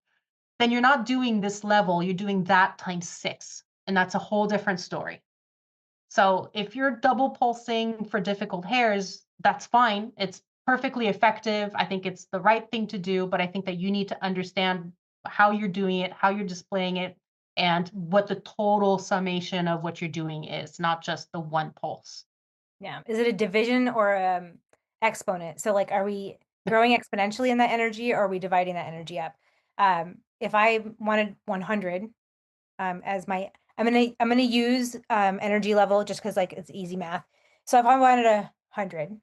then you're not doing this level, you're doing that times 6. And that's a whole different story. So if you're double pulsing for difficult hairs, that's fine. It's perfectly effective. I think it's the right thing to do, but I think that you need to understand how you're doing it, how you're displaying it, and what the total summation of what you're doing is, not just the 1 pulse. Yeah. Is it a division or exponent? So like, are we growing exponentially in that energy, or are we dividing that energy up? If I wanted 100 as my, I'm gonna use energy level just because like it's easy math. So if I wanted 100,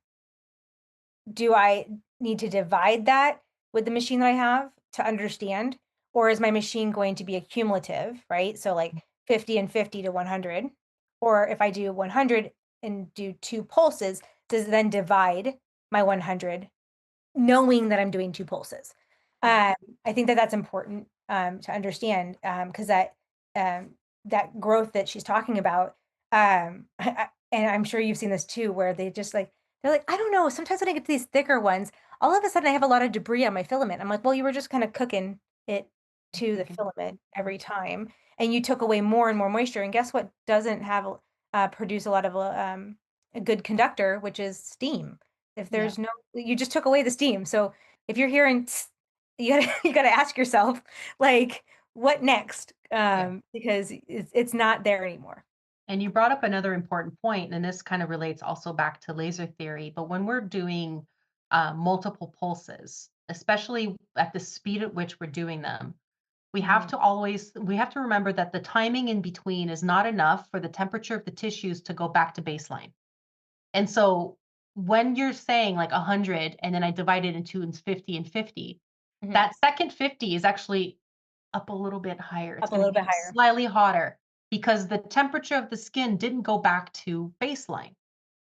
do I need to divide that with the machine that I have to understand, or is my machine going to be a cumulative, right? So like 50 and 50 to 100, or if I do 100 and do 2 pulses, does it then divide my 100, knowing that I'm doing 2 pulses? I think that that's important to understand because that growth that she's talking about, and I'm sure you've seen this too, where they just like they're like, I don't know. Sometimes when I get to these thicker ones, all of a sudden I have a lot of debris on my filament. I'm like, well, you were just kind of cooking it to the filament every time, and you took away more and more moisture. And guess what? Doesn't have produce a lot of a good conductor, which is steam. If there's no, you just took away the steam. So if you're hearing, you gotta ask yourself, like, what next? Because it's not there anymore. And you brought up another important point, and this kind of relates also back to laser theory. But when we're doing multiple pulses, especially at the speed at which we're doing them, we have to remember that the timing in between is not enough for the temperature of the tissues to go back to baseline. And so when you're saying like 100 and then I divide it into 50 and 50, that second 50 is actually up a little bit higher. It's Up a going to little be bit higher. slightly hotter because the temperature of the skin didn't go back to baseline.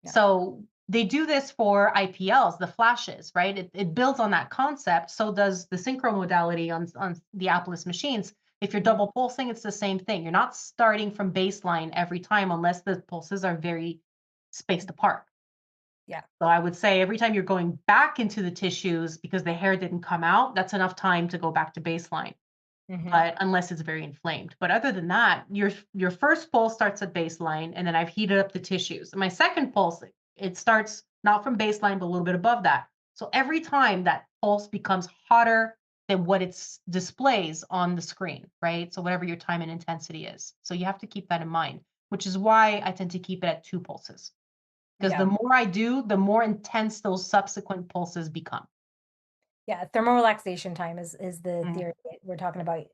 Yeah. So they do this for IPLs, the flashes, right? It builds on that concept. So does the synchro modality on the Apple's machines. If you're double pulsing, it's the same thing. You're not starting from baseline every time unless the pulses are very spaced apart. Yeah. So I would say every time you're going back into the tissues because the hair didn't come out, that's enough time to go back to baseline. But unless it's very inflamed. But other than that, your first pulse starts at baseline, and then I've heated up the tissues. And my second pulse, it starts not from baseline, but a little bit above that. So every time that pulse becomes hotter than what it displays on the screen, right? So whatever your time and intensity is. So you have to keep that in mind, which is why I tend to keep it at 2 pulses. Because the more I do, the more intense those subsequent pulses become. Yeah, thermorelaxation time is the theory that we're talking about.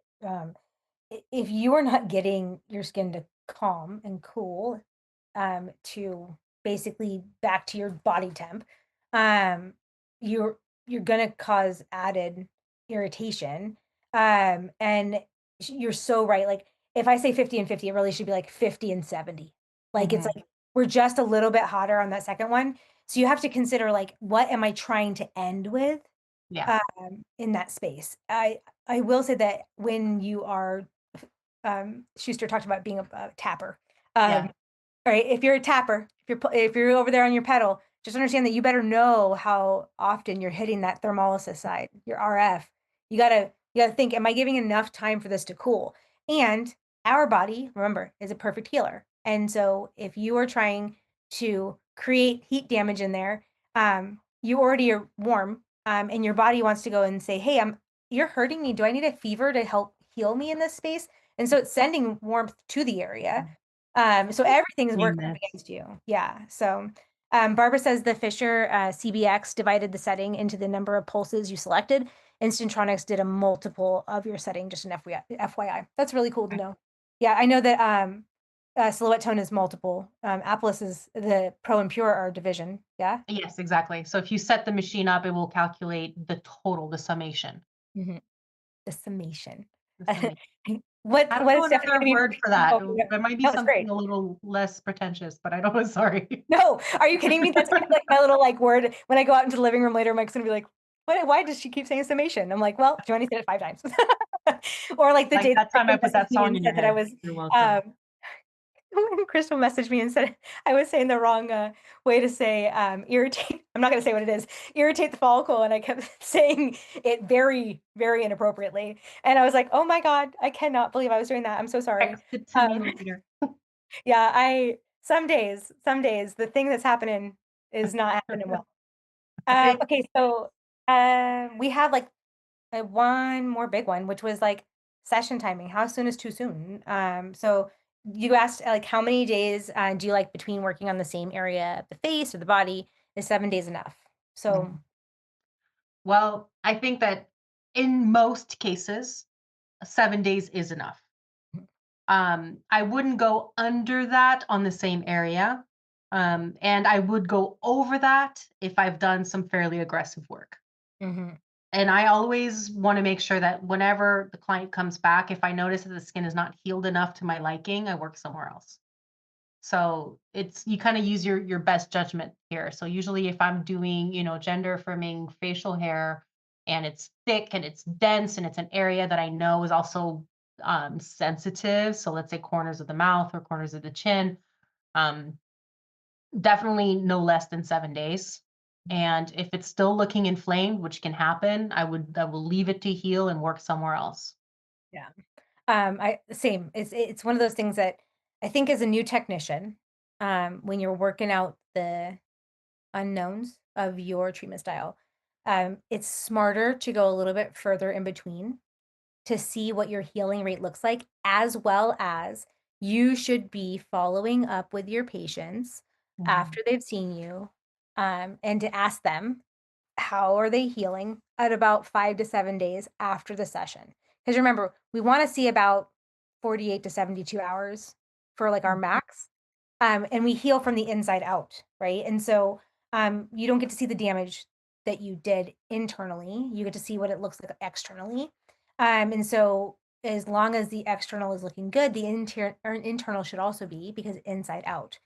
If you are not getting your skin to calm and cool, to basically back to your body temp, you're gonna cause added irritation. And you're so right. Like if I say 50 and 50, it really should be like 50 and 70. Like it's like we're just a little bit hotter on that second one. So you have to consider like, what am I trying to end with? Yeah. In that space. I will say that when you are, Schuster talked about being a tapper. Yeah. Right. If you're a tapper, if you're over there on your pedal, just understand that you better know how often you're hitting that thermolysis side, your RF. You gotta think, am I giving enough time for this to cool? And our body, remember, is a perfect healer. And so if you are trying to create heat damage in there. You already are warm, and your body wants to go and say, hey, you're hurting me. Do I need a fever to help heal me in this space? And so it's sending warmth to the area. So everything's working up against you. Yeah. So Barbara says the Fisher CBX divided the setting into the number of pulses you selected. Instantronics did a multiple of your setting, just an FYI. That's really cool to know. Yeah, I know that Silhouette Tone is multiple. Apples is the Pro and Pure are division. Yeah. Yes, exactly. So if you set the machine up, it will calculate the total, the summation. Mm-hmm. The summation. The summation. What I don't know is Stephanie another gonna be word for that. Oh, There might be that was something great. a little less pretentious, but I don't know. Sorry. No, are you kidding me? That's kind of like my little like word. When I go out into the living room later, Mike's gonna be like, why does she keep saying summation? I'm like, well, do you want to say it 5 times? Or like the Like day that time I put that messaged me song and in your said that I head. was You're welcome. when Chrystal messaged me and said I was saying the wrong way to say irritate. I'm not going to say what it is. Irritate the follicle, and I kept saying it very, very inappropriately. And I was like, oh my God, I cannot believe I was doing that. I'm so sorry. Text it to me later. Yeah, some days the thing that's happening is not happening well. Okay, so we have like one more big one, which was like session timing. How soon is too soon? So you asked like how many days do you like between working on the same area of the face or the body? Is 7 days enough? So Well, I think that in most cases, 7 days is enough. I wouldn't go under that on the same area. And I would go over that if I've done some fairly aggressive work. And I always want to make sure that whenever the client comes back, if I notice that the skin is not healed enough to my liking, I work somewhere else. So you kind of use your best judgment here. So usually if I'm doing, gender affirming facial hair and it's thick and it's dense and it's an area that I know is also sensitive. So let's say corners of the mouth or corners of the chin, definitely no less than 7 days. And if it's still looking inflamed, which can happen, I will leave it to heal and work somewhere else. yeah, same. It's one of those things that I think as a new technician, when you're working out the unknowns of your treatment style, it's smarter to go a little bit further in between to see what your healing rate looks like, as well as you should be following up with your patients after they've seen you, and to ask them how are they healing at about 5 to 7 days after the session. Because remember, we want to see about 48 to 72 hours for like our max. And we heal from the inside out, right? And so you don't get to see the damage that you did internally. You get to see what it looks like externally. And so as long as the external is looking good, the internal should also be, because inside out.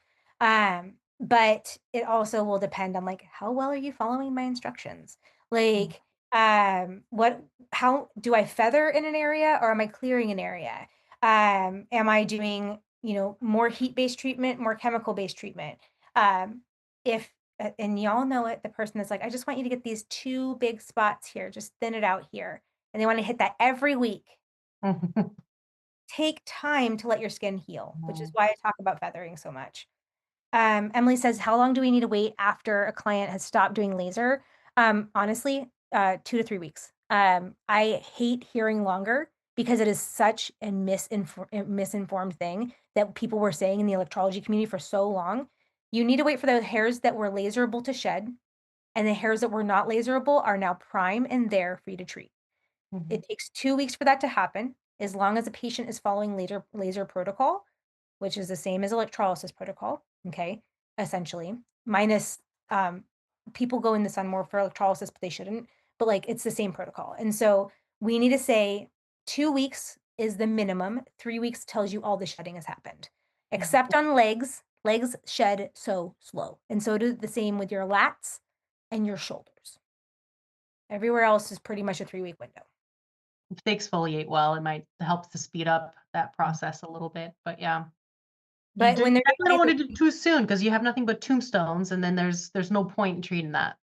But it also will depend on like how well are you following my instructions? Like how do I feather in an area, or am I clearing an area? Am I doing, more heat-based treatment, more chemical-based treatment? If and y'all know it, the person that's like, I just want you to get these 2 big spots here, just thin it out here. And they want to hit that every week. Take time to let your skin heal, which is why I talk about feathering so much. Emily says, how long do we need to wait after a client has stopped doing laser? Honestly, 2 to 3 weeks. I hate hearing longer because it is such a misinformed thing that people were saying in the electrology community for so long. You need to wait for the hairs that were laserable to shed, and the hairs that were not laserable are now prime and there for you to treat. It takes 2 weeks for that to happen, as long as the patient is following laser protocol, which is the same as electrolysis protocol, okay, essentially, minus people go in the sun more for electrolysis, but they shouldn't, but like it's the same protocol. And so we need to say 2 weeks is the minimum. 3 weeks tells you all the shedding has happened, except on legs. Legs shed so slow. And so do the same with your lats and your shoulders. Everywhere else is pretty much a 3-week window. If they exfoliate well, it might help to speed up that process a little bit. But yeah. But when they're definitely don't want to do too soon, because you have nothing but tombstones, and then there's no point in treating that.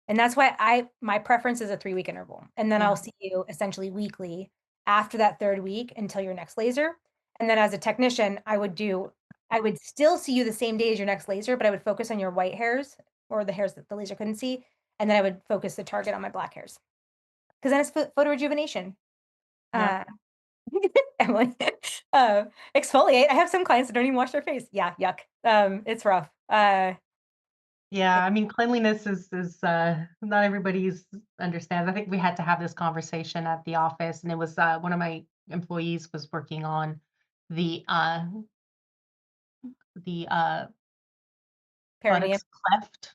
And that's why my preference is a 3-week interval. And then I'll see you essentially weekly after that 3rd week until your next laser. And then as a technician, I would do I would still see you the same day as your next laser, but I would focus on your white hairs or the hairs that the laser couldn't see. And then I would focus the target on my black hairs. Because then it's photo rejuvenation. Yeah. Emily, exfoliate. I have some clients that don't even wash their face. Yeah, yuck. It's rough. Yeah, I mean, cleanliness is not everybody's understands. I think we had to have this conversation at the office, and it was one of my employees was working on the Perineum. buttocks cleft.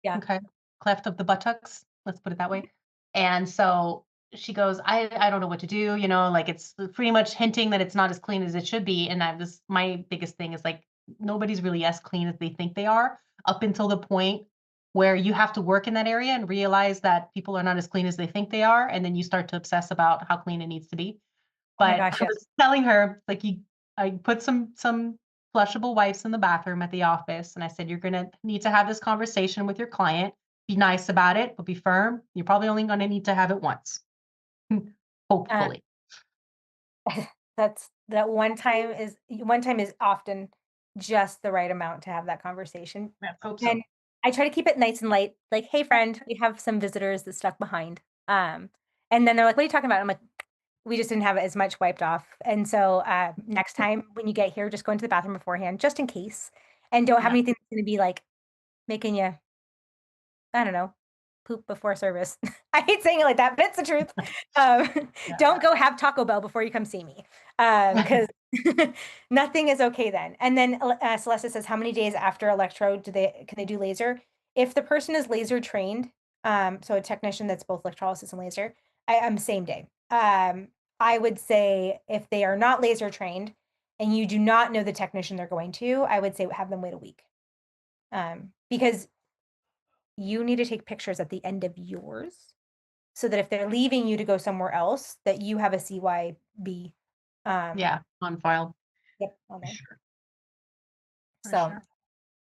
Yeah. Okay. Cleft of the buttocks, let's put it that way. And so she goes, I don't know what to do, like it's pretty much hinting that it's not as clean as it should be. And my biggest thing is like nobody's really as clean as they think they are up until the point where you have to work in that area and realize that people are not as clean as they think they are. And then you start to obsess about how clean it needs to be. Oh my But gosh, I yes. was telling her, like, I put some flushable wipes in the bathroom at the office, and I said, you're gonna need to have this conversation with your client. Be nice about it, but be firm. You're probably only gonna need to have it once, hopefully. That one time is often just the right amount to have that conversation. Let's hope so. And I try to keep it nice and light. Like, hey friend, we have some visitors that stuck behind. And then they're like, what are you talking about? I'm like, we just didn't have as much wiped off. And so next time when you get here, just go into the bathroom beforehand, just in case. And don't have Yeah. anything that's gonna be like making you, I don't know, poop before service. I hate saying it like that, but it's the truth. Don't go have Taco Bell before you come see me, because nothing is okay then. And then Celeste says, how many days after electrode can they do laser? If the person is laser trained, so a technician that's both electrolysis and laser, I'm same day. I would say if they are not laser trained and you do not know the technician they're going to, I would say have them wait a week, because you need to take pictures at the end of yours so that if they're leaving you to go somewhere else, that you have a CYB. Yeah, on file. Yep, on there. Sure. For So,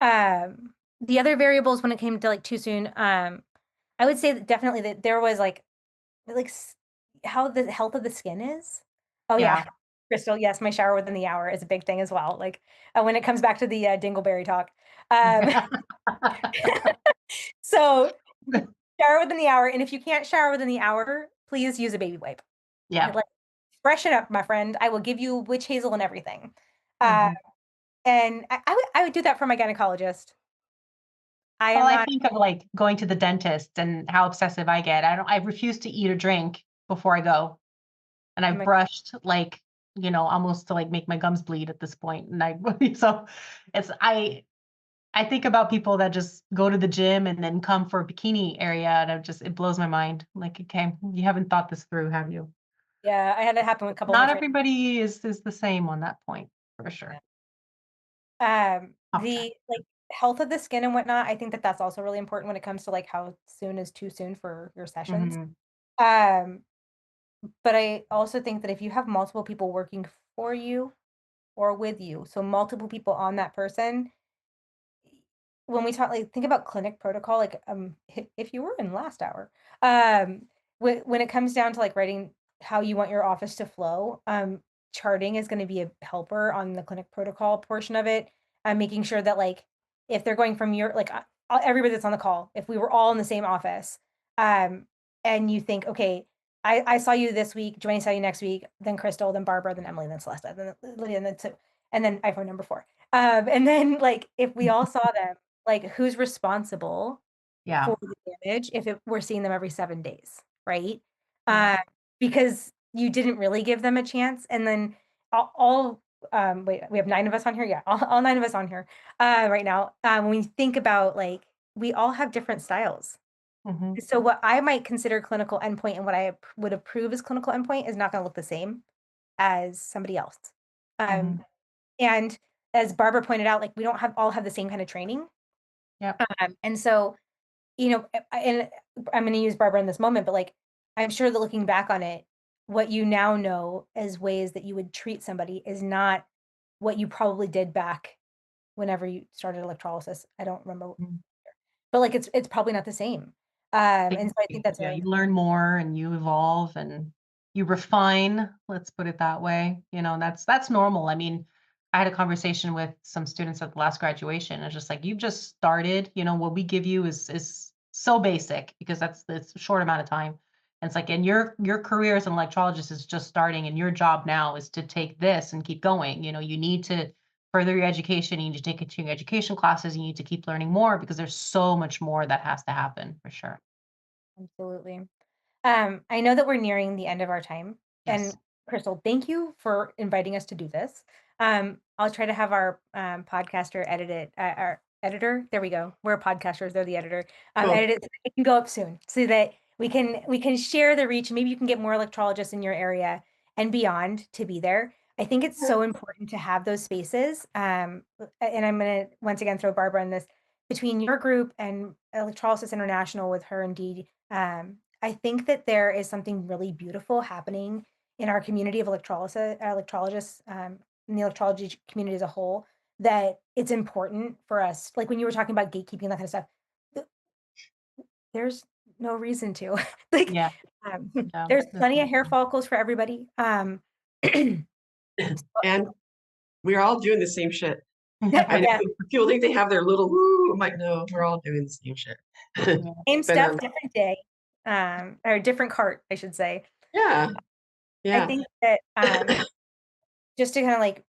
sure. the other variables when it came to like too soon, I would say that definitely that there was like how the health of the skin is. Oh yeah. Chrystal, yes, my shower within the hour is a big thing as well. Like when it comes back to the dingleberry talk. So shower within the hour, and if you can't shower within the hour, please use a baby wipe. Yeah. Like, freshen up, my friend. I will give you witch hazel and everything. Mhm. And I would do that for my gynecologist. I think of like going to the dentist and how obsessive I get. I refuse to eat or drink before I go. And I've brushed like, almost to like make my gums bleed at this point. And so I think about people that just go to the gym and then come for a bikini area, and it blows my mind. I'm like, okay, you haven't thought this through, have you? Yeah, I had it happen with a couple of Not my friends. everybody is the same on that point, for sure. The like health of the skin and whatnot, I think that that's also really important when it comes to like how soon is too soon for your sessions. Mhm. But I also think that if you have multiple people working for you or with you, so multiple people on that person, when we talk, like think about clinic protocol, like if you were in last hour, when it comes down to like writing how you want your office to flow, charting is going to be a helper on the clinic protocol portion of it. Making sure that like if they're going from your like everybody that's on the call, if we were all in the same office, and you think, okay, I saw you this week, Joanne saw you next week, then Chrystal, then Barbara, then Emily, then Celeste, then Lydia, and then iPhone number 4. And then like if we all saw them, like who's responsible for the damage if we're seeing them every 7 days, right? Because you didn't really give them a chance. And then wait, we have 9 of us on here. Yeah, all 9 of us on here right now. When we think about like, we all have different styles. Mhm. So what I might consider clinical endpoint and what I would approve as clinical endpoint is not going to look the same as somebody else. Mhm. And as Barbara pointed out, like we don't all have the same kind of training. Yep. And so, and I'm going to use Barbara in this moment, but like, I'm sure that looking back on it, what you now know as ways that you would treat somebody is not what you probably did back whenever you started electrolysis. I don't remember, Mhm. but like, it's probably not the same. And so I think that's Yeah, very you learn more and you evolve and you refine, let's put it that way. That's normal. I mean, I had a conversation with some students at the last graduation. It's just like, you've just started, what we give you is so basic because it's a short amount of time. And it's like, and your career as an electrologist is just starting, and your job now is to take this and keep going. You need to further your education. You need to take continuing education classes. You need to keep learning more because there's so much more that has to happen for sure. Absolutely. I know that we're nearing the end of our time. Yes. And Chrystal, thank you for inviting us to do this. I'll try to have our podcaster edit it. Our editor, there we go. We're podcasters; they're the editor. Cool. Edit it so it can go up soon, so that we can share the reach. Maybe you can get more electrologists in your area and beyond to be there. I think it's so important to have those spaces. And I'm going to once again throw Barbara in this between your group and Electrolysis International with her and Dee. I think that there is something really beautiful happening in our community of electrologists, in the electrology community as a whole, that it's important for us. Like when you were talking about gatekeeping, that kind of stuff, th- there's no reason to. Like, Yeah. Yeah. there's plenty of Definitely. hair follicles for everybody. And we're all doing the same shit. I know Yeah. people think they have their little woo. I'm like, no, we're all doing the same shit. Same But, stuff, different day, or different cart, I should say. yeah, I yeah. think that just to kind of like,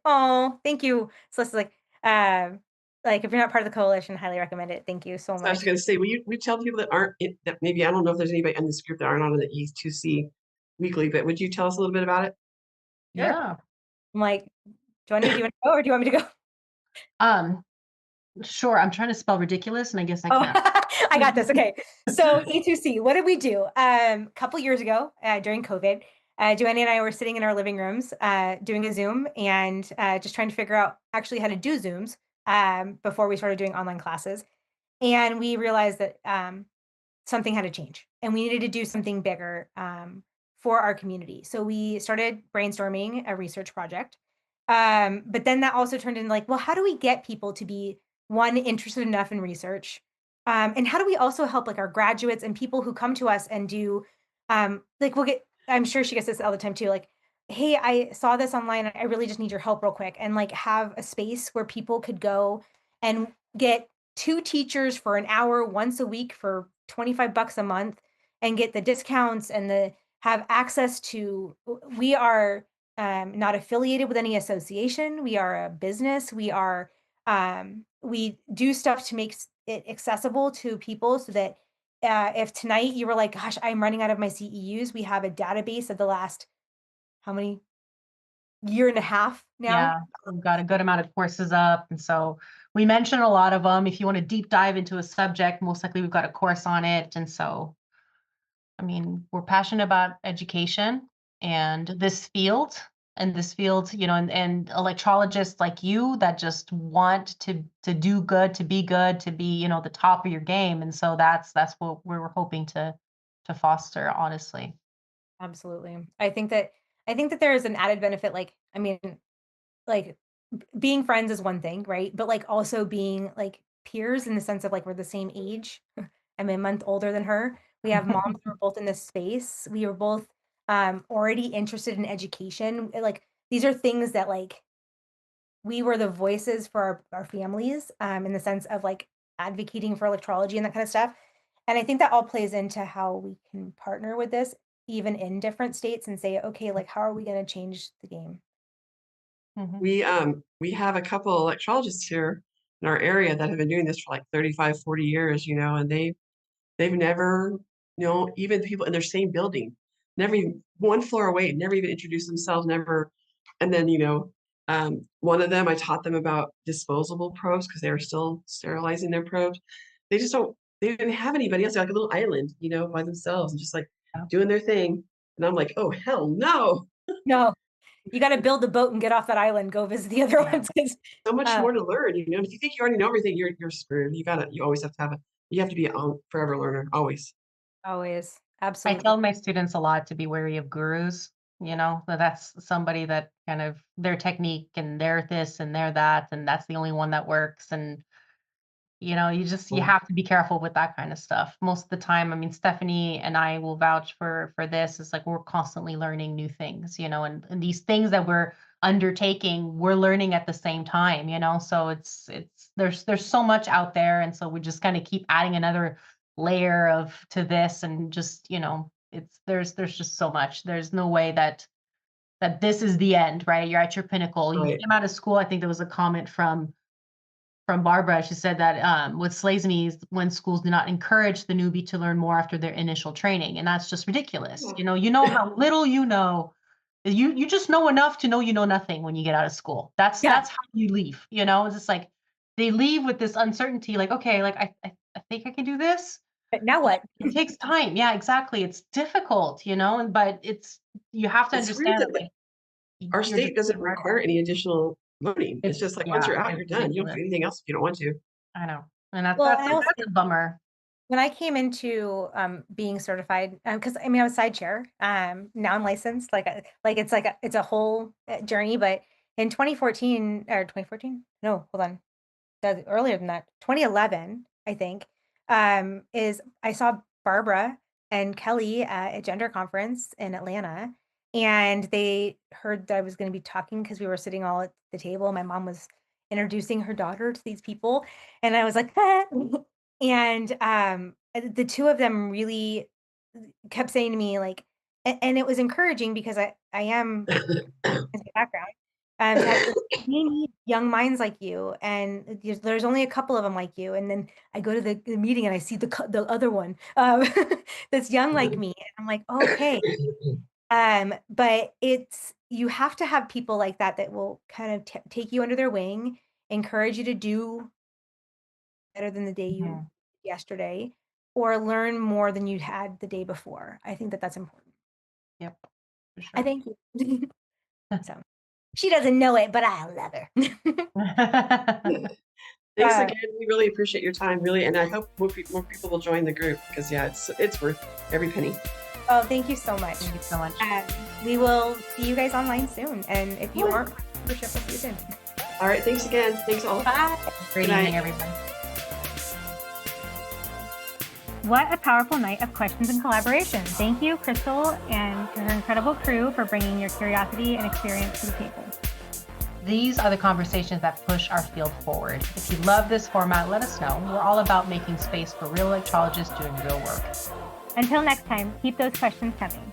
oh, thank you. So it's like if you're not part of the coalition, highly recommend it. Thank you so So I was much. going to say, will you tell people that aren't that maybe I don't know if there's anybody in this group that aren't on the E2C weekly, but would you tell us a little bit about it? Sure. Yeah. I'm like, do you want to go or do you want me to go? Sure. I'm trying to spell ridiculous, and I guess I Oh, can't. I got this. Okay. So E2C, what did we do? A couple years ago, during COVID, Joanna and I were sitting in our living rooms, doing a Zoom and just trying to figure out actually how to do Zooms before we started doing online classes. And we realized that something had to change and we needed to do something bigger for our community. So we started brainstorming a research project. But then that also turned into like, well, how do we get people to be one, interested enough in research? And how do we also help like our graduates and people who come to us and do like I'm sure she gets this all the time too, like, hey, I saw this online. I really just need your help real quick. And like have a space where people could go and get 2 teachers for an hour once a week for $25 a month and get the discounts and the have access to we are not affiliated with any association. We are a business. We do stuff to make it accessible to people so that if tonight you were like, gosh, I'm running out of my CEUs, we have a database of the last how many year and a half now. Yeah, we've got a good amount of courses up. And so we mentioned a lot of them. If you want to deep dive into a subject, most likely we've got a course on it. And so, I mean, we're passionate about education and this field, and electrologists like you that just want to do good, to be good, to be, the top of your game. And so that's what we're hoping to foster, honestly. Absolutely. I think that there is an added benefit, like, I mean, like being friends is one thing, right? But like also being like peers in the sense of like we're the same age. I'm a month older than her. We have moms who are both in this space. We were both already interested in education. Like these are things that like we were the voices for our families in the sense of like advocating for electrology and that kind of stuff. And I think that all plays into how we can partner with this even in different states and say, okay, like how are we going to change the game? Mhm. We have a couple electrologists here in our area that have been doing this for like 35, 40 years, and they've never, even people in their same building, never even one floor away, never even introduced themselves, never. And then, one of them, I taught them about disposable probes because they were still sterilizing their probes. They just they didn't have anybody else. They're like a little island, by themselves and just like Yeah. doing their thing. And I'm like, oh, hell no. No, you got to build a boat and get off that island, go visit the other Yeah. ones. 'Cause, So much more to learn, If you think you already know everything, you're screwed. You always have to you have to be a forever learner, always. always. I Absolutely. tell my students a lot to be wary of gurus, that's somebody that kind of their technique and their this and their that, and that's the only one that works. And, you have to be careful with that kind of stuff. Most of the time, I mean, Stephanie and I will vouch for this. It's like we're constantly learning new things, and these things that we're undertaking, we're learning at the same time, so there's so much out there. And so we just kind of keep adding another layer to this, and just, there's just so much. There's no way that this is the end, right? You're at your pinnacle. You Right. came out of school. I think there was a comment from Barbara. She said that with SLASMEs, when schools do not encourage the newbie to learn more after their initial training, and that's just ridiculous. Yeah. How little you know. You just know enough to know you know nothing when you get out of school. That's how you leave. It's just like they leave with this uncertainty, like, okay, like I think I can do this. But now what? It takes time. Yeah, exactly. It's difficult, but you have to It's weird understand that that, like, our you're state just doesn't doing hard require work. any additional learning. It's just like once you're out, it's you're done. You don't do ridiculous. anything else if you don't want to. I know. And that's Well, that's I also, that's a bummer. when I came into being certified, because I was side chair. Now I'm licensed. It's a whole journey. But in 2014 or 2014, no, hold on, that's earlier than that, 2011, I think, is I saw Barbara and Kelly at a gender conference in Atlanta, and they heard that I was going to be talking because we were sitting all at the table. My mom was introducing her daughter to these people, and I was like, and the two of them really kept saying to me, like, and it was encouraging because I am in the background, that we need young minds like you, and there's only a couple of them like you. And then I go to the meeting and I see the other one that's young like me, and I'm like, okay. But you have to have people like that will kind of take you under their wing, encourage you to do better than the day you yesterday, or learn more than you had the day before. I think that's important. Yep, for sure. I thank you. So she doesn't know it, but I love her. Thanks again. We really appreciate your time, really, and I hope more people will join the group because it's worth every penny. Oh, thank you so much. Thank you so much. We will see you guys online soon, and if you aren't membership, we'll see you soon. All right, thanks again. Thanks all. Bye. Great evening, everybody. What a powerful night of questions and collaboration. Thank you, Chrystal, and to her incredible crew for bringing your curiosity and experience to the table. These are the conversations that push our field forward. If you love this format, let us know. We're all about making space for real electrologists doing real work. Until next time, keep those questions coming.